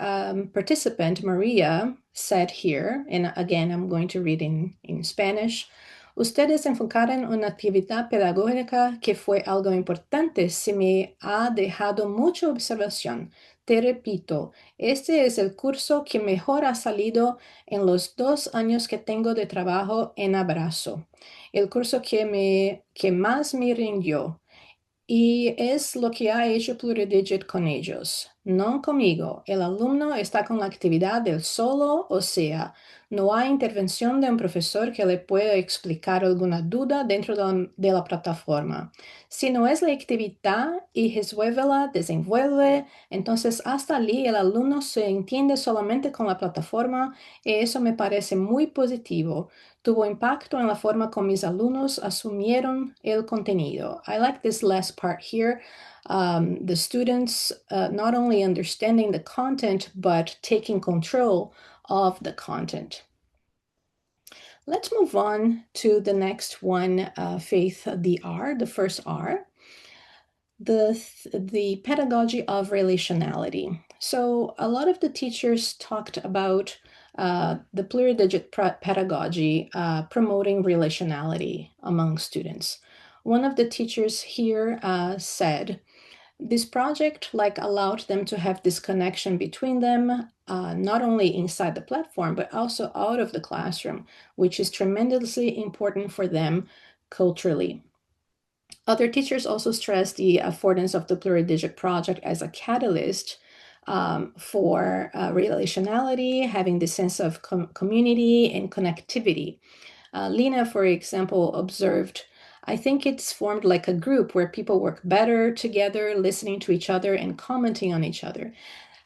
participant, Maria, said here, and again, I'm going to read in Spanish. Ustedes enfocaron una actividad pedagógica que fue algo importante. Se me ha dejado mucha observación. Te repito, este es el curso que mejor ha salido en los 2 años que tengo de trabajo en Abrazo. El curso que más me rindió. Y es lo que ha hecho PluriDigit con ellos, no conmigo. El alumno está con la actividad del solo, o sea, no hay intervención de un profesor que le pueda explicar alguna duda dentro de la plataforma. Si no es la actividad y desenvuelve, entonces hasta allí el alumno se entiende solamente con la plataforma y eso me parece muy positivo. Tuvo impacto en la forma como mis alumnos asumieron el contenido. I like this last part here. The students not only understanding the content, but taking control of the content. Let's move on to the next one, Faith, the first R. The pedagogy of relationality. So a lot of the teachers talked about the PluriDigit pedagogy promoting relationality among students. One of the teachers here said, this project allowed them to have this connection between them, not only inside the platform, but also out of the classroom, which is tremendously important for them culturally. Other teachers also stressed the affordance of the PluriDigit project as a catalyst for relationality, having the sense of community and connectivity. Lena, for example, observed, I think it's formed like a group where people work better together, listening to each other and commenting on each other.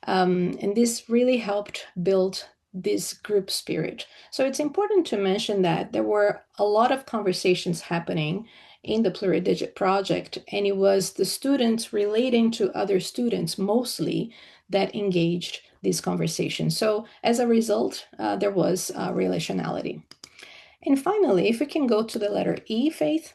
And this really helped build this group spirit. So it's important to mention that there were a lot of conversations happening in the PluriDigit project, and it was the students relating to other students mostly that engaged these conversations. So as a result, there was relationality. And finally, if we can go to the letter E, Faith.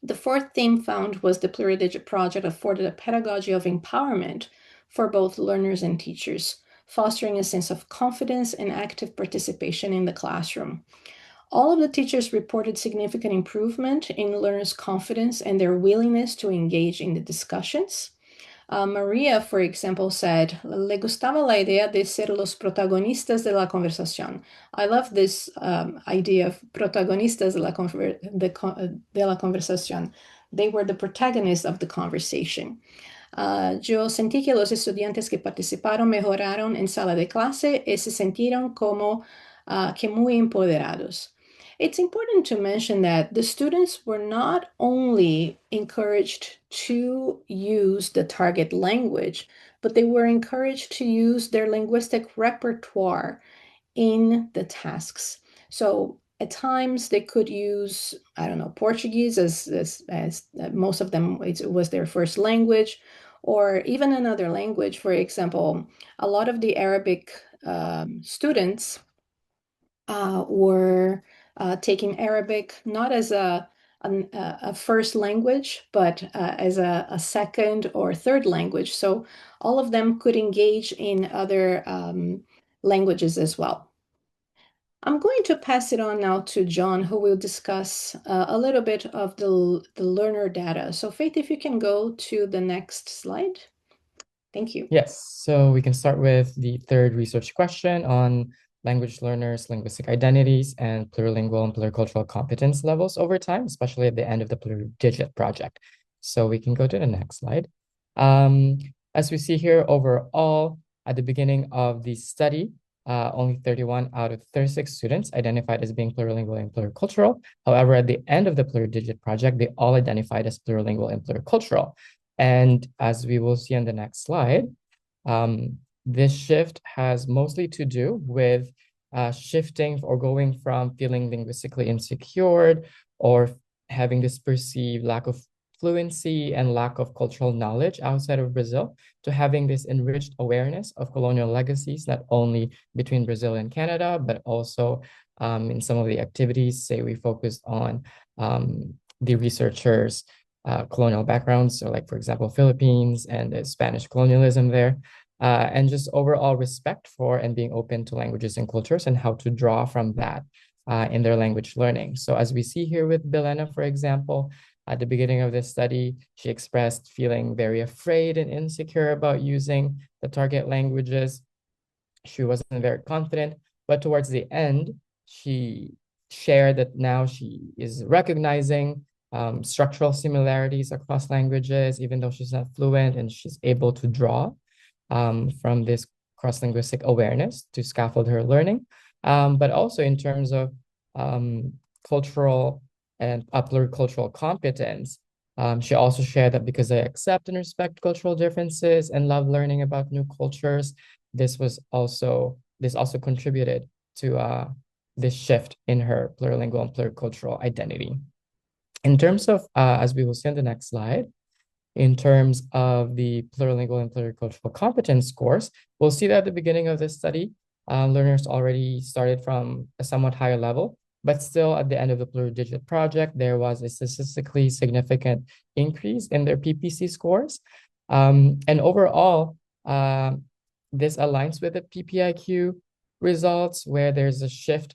The fourth theme found was the PluriDigit project afforded a pedagogy of empowerment for both learners and teachers, fostering a sense of confidence and active participation in the classroom. All of the teachers reported significant improvement in learners' confidence and their willingness to engage in the discussions. Maria, for example, said, le gustaba la idea de ser los protagonistas de la conversación. I love this idea of protagonistas de la conversación. They were the protagonists of the conversation. Yo sentí que los estudiantes que participaron mejoraron en sala de clase y se sintieron como que muy empoderados. It's important to mention that the students were not only encouraged to use the target language, but they were encouraged to use their linguistic repertoire in the tasks. So at times they could use, I don't know, Portuguese as most of them, it was their first language, or even another language. For example, a lot of the Arabic students were taking Arabic not as a a first language, but as a second or third language. So all of them could engage in other languages as well. I'm going to pass it on now to John, who will discuss a little bit of the learner data. So Faith, if you can go to the next slide. Thank you. Yes, so we can start with the third research question on language learners, linguistic identities, and plurilingual and pluricultural competence levels over time, especially at the end of the PluriDigit project. So we can go to the next slide. As we see here, overall, at the beginning of the study, only 31 out of 36 students identified as being plurilingual and pluricultural. However, at the end of the PluriDigit project, they all identified as plurilingual and pluricultural. And as we will see on the next slide, this shift has mostly to do with shifting or going from feeling linguistically insecure or having this perceived lack of fluency and lack of cultural knowledge outside of Brazil to having this enriched awareness of colonial legacies, not only between Brazil and Canada, but also in some of the activities. Say we focused on the researchers' colonial backgrounds, so like, for example, Philippines and the Spanish colonialism there, and just overall respect for and being open to languages and cultures and how to draw from that in their language learning. So as we see here with Belena, for example, at the beginning of this study, she expressed feeling very afraid and insecure about using the target languages. She wasn't very confident, but towards the end, she shared that now she is recognizing structural similarities across languages, even though she's not fluent, and she's able to draw from this cross-linguistic awareness to scaffold her learning. But also in terms of cultural and pluricultural competence, she also shared that because I accept and respect cultural differences and love learning about new cultures, this also contributed to this shift in her plurilingual and pluricultural identity. In terms of, as we will see on the next slide, in terms of the plurilingual and pluricultural competence scores, we'll see that at the beginning of this study, learners already started from a somewhat higher level, but still at the end of the PluriDigit project, there was a statistically significant increase in their PPC scores. And overall, this aligns with the PPIQ results, where there's a shift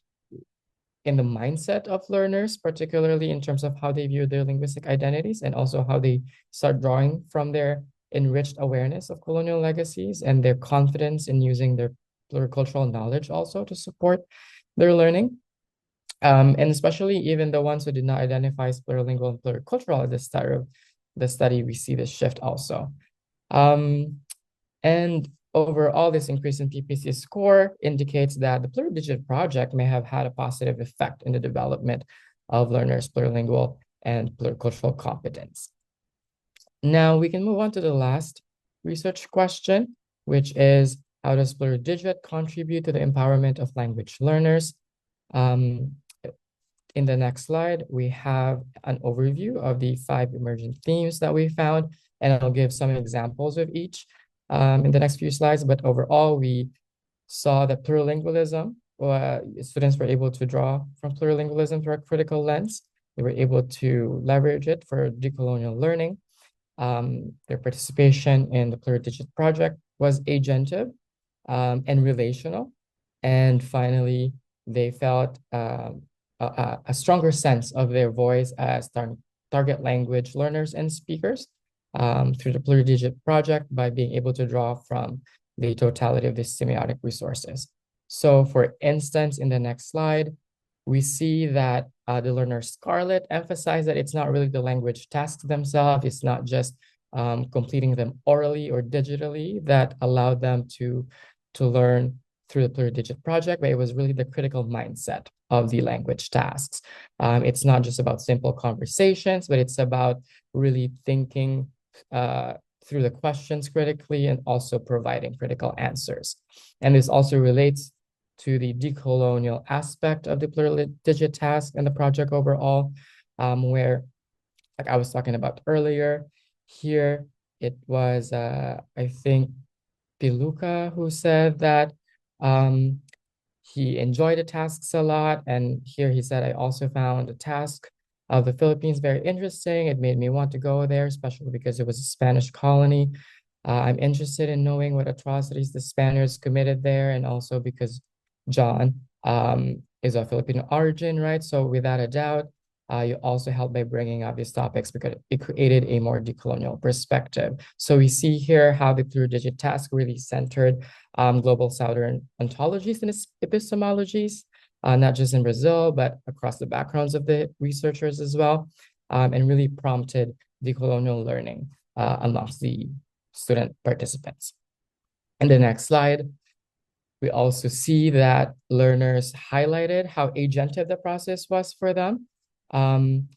in the mindset of learners, particularly in terms of how they view their linguistic identities and also how they start drawing from their enriched awareness of colonial legacies and their confidence in using their pluricultural knowledge also to support their learning. And especially even the ones who did not identify as plurilingual and pluricultural at the start of the study, we see this shift also. And overall, this increase in PPC score indicates that the PluriDigit project may have had a positive effect in the development of learners' plurilingual and pluricultural competence. Now we can move on to the last research question, which is, how does PluriDigit contribute to the empowerment of language learners? In the next slide, we have an overview of the 5 emergent themes that we found, and I'll give some examples of each in the next few slides. But overall, we saw that plurilingualism, students were able to draw from plurilingualism through a critical lens. They were able to leverage it for decolonial learning. Their participation in the PluriDigit project was agentive and relational. And finally, they felt a stronger sense of their voice as target language learners and speakers through the PluriDigit project by being able to draw from the totality of the semiotic resources. So for instance, in the next slide, we see that the learner Scarlett emphasized that it's not really the language tasks themselves, it's not just completing them orally or digitally that allowed them to learn through the PluriDigit project, but it was really the critical mindset of the language tasks. It's not just about simple conversations, but it's about really thinking through the questions critically and also providing critical answers. And this also relates to the decolonial aspect of the PluriDigit task and the project overall, where, like I was talking about earlier, here it was, I think, Piluka who said that he enjoyed the tasks a lot. And here he said, I also found the task of the Philippines very interesting. It made me want to go there, especially because it was a Spanish colony. I'm interested in knowing what atrocities the Spaniards committed there, and also because John is of Filipino origin, right? So without a doubt, you also helped by bringing up these topics because it created a more decolonial perspective. So we see here how the PluriDigit task really centered global Southern ontologies and epistemologies, not just in Brazil, but across the backgrounds of the researchers as well, and really prompted decolonial learning amongst the student participants. In the next slide, we also see that learners highlighted how agentive the process was for them. And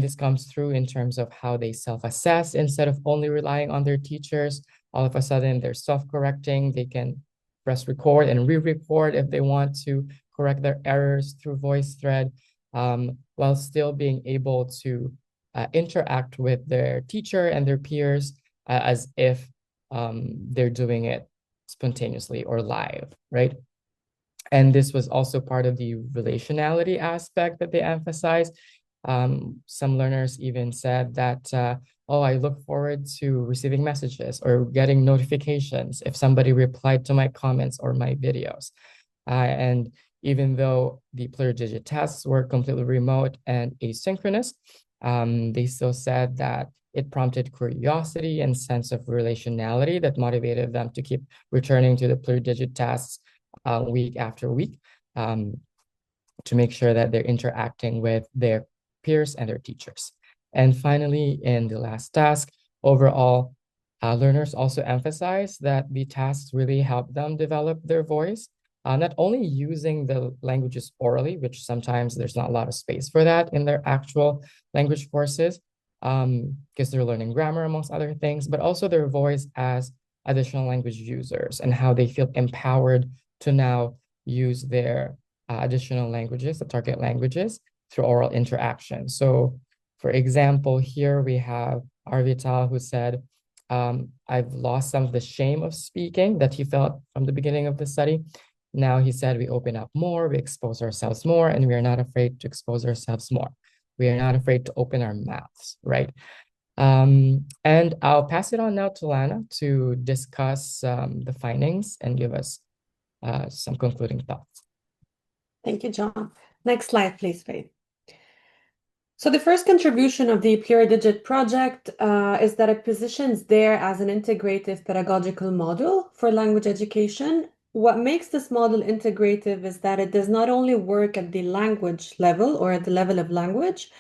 this comes through in terms of how they self-assess instead of only relying on their teachers. All of a sudden, they're self-correcting. They can press record and re-record if they want to correct their errors through VoiceThread, while still being able to interact with their teacher and their peers as if they're doing it spontaneously or live, right? And this was also part of the relationality aspect that they emphasized. Some learners even said that, oh, I look forward to receiving messages or getting notifications if somebody replied to my comments or my videos. And even though the PluriDigit tests were completely remote and asynchronous, they still said that it prompted curiosity and sense of relationality that motivated them to keep returning to the PluriDigit tests week after week to make sure that they're interacting with their peers and their teachers. And finally, in the last task, overall, learners also emphasize that the tasks really help them develop their voice, not only using the languages orally, which sometimes there's not a lot of space for that in their actual language courses, because they're learning grammar amongst other things, but also their voice as additional language users and how they feel empowered to now use their additional languages, the target languages, through oral interaction. So for example, here we have Arvital who said, I've lost some of the shame of speaking that he felt from the beginning of the study. Now he said we open up more, we expose ourselves more, and we are not afraid to expose ourselves more. We are not afraid to open our mouths, right? And I'll pass it on now to Lana to discuss the findings and give us some concluding thoughts. Thank you, John. Next slide, please, Faith. So the first contribution of the PluriDigit project is that it positions DARE as an integrative pedagogical model for language education. What makes this model integrative is that it does not only work at the language level or at the level of language.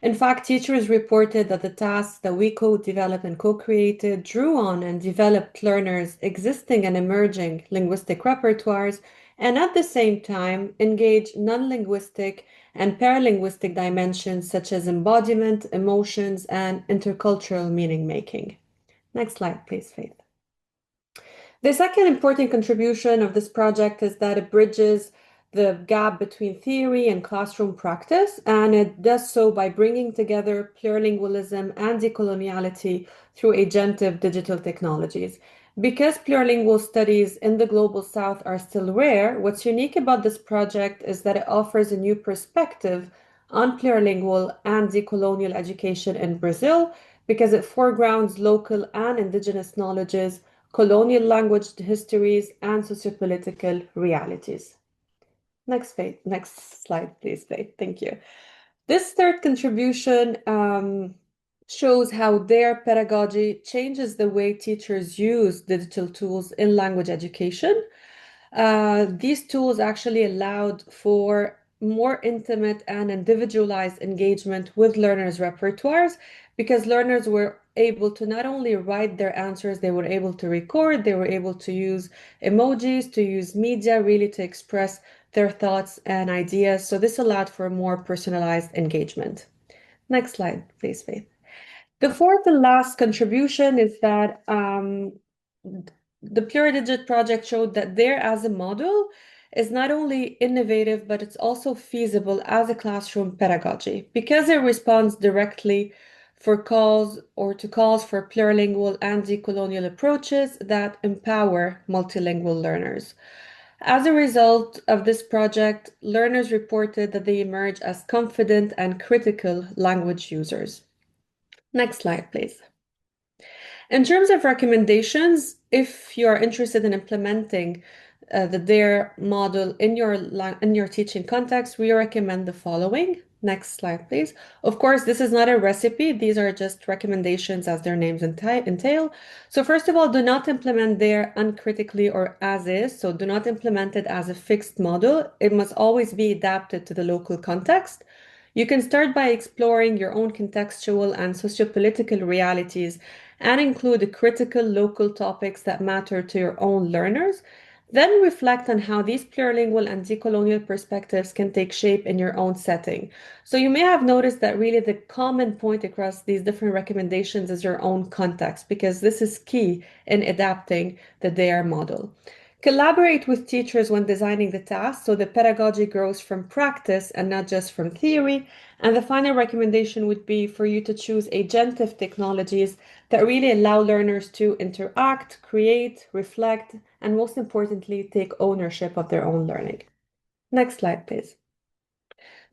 In fact, teachers reported that the tasks that we co-developed and co-created drew on and developed learners' existing and emerging linguistic repertoires, and at the same time engage non-linguistic and paralinguistic dimensions such as embodiment, emotions, and intercultural meaning making. Next slide, please, Faith. The second important contribution of this project is that it bridges the gap between theory and classroom practice, and it does so by bringing together plurilingualism and decoloniality through agentive digital technologies. Because plurilingual studies in the Global South are still rare, what's unique about this project is that it offers a new perspective on plurilingual and decolonial education in Brazil, because it foregrounds local and indigenous knowledges, colonial language histories, and sociopolitical realities. Next slide, please, Faith. Thank you. This third contribution shows how their pedagogy changes the way teachers use digital tools in language education. These tools actually allowed for more intimate and individualized engagement with learners' repertoires, because learners were able to not only write their answers, they were able to record, they were able to use emojis, to use media, really to express their thoughts and ideas. So this allowed for more personalized engagement. Next slide, please, Faith. The fourth and last contribution is that the PluriDigit project showed that DARE as a model is not only innovative, but it's also feasible as a classroom pedagogy, because it responds directly for calls for plurilingual and decolonial approaches that empower multilingual learners. As a result of this project, learners reported that they emerge as confident and critical language users. Next slide, please. In terms of recommendations, if you are interested in implementing the DARE model in your teaching context, we recommend the following. Next slide, please. Of course, this is not a recipe. These are just recommendations as their names entail. So first of all, do not implement DARE uncritically or as is. So do not implement it as a fixed model. It must always be adapted to the local context. You can start by exploring your own contextual and sociopolitical realities and include the critical local topics that matter to your own learners. Then reflect on how these plurilingual and decolonial perspectives can take shape in your own setting. So you may have noticed that really the common point across these different recommendations is your own context, because this is key in adapting the DARE model. Collaborate with teachers when designing the task so the pedagogy grows from practice and not just from theory. And the final recommendation would be for you to choose agentive technologies that really allow learners to interact, create, reflect, and most importantly, take ownership of their own learning. Next slide, please.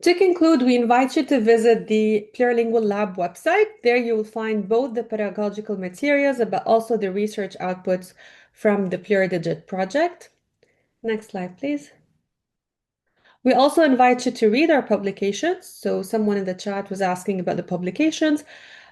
To conclude, we invite you to visit the Plurilingual Lab website. There you will find both the pedagogical materials, but also the research outputs from the PluriDigit project. Next slide, please. We also invite you to read our publications. So someone in the chat was asking about the publications.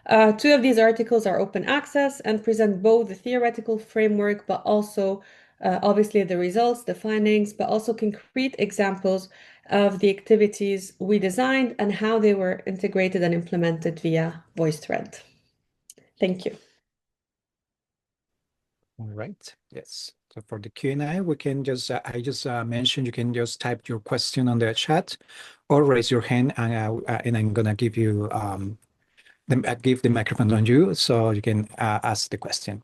Two of these articles are open access and present both the theoretical framework, but also obviously the results, the findings, but also concrete examples of the activities we designed and how they were integrated and implemented via VoiceThread. Thank you. All right. Yes. So for the Q&A, we can just, I just mentioned you can just type your question on the chat or raise your hand, and I'm gonna give you give the microphone on you so you can ask the question.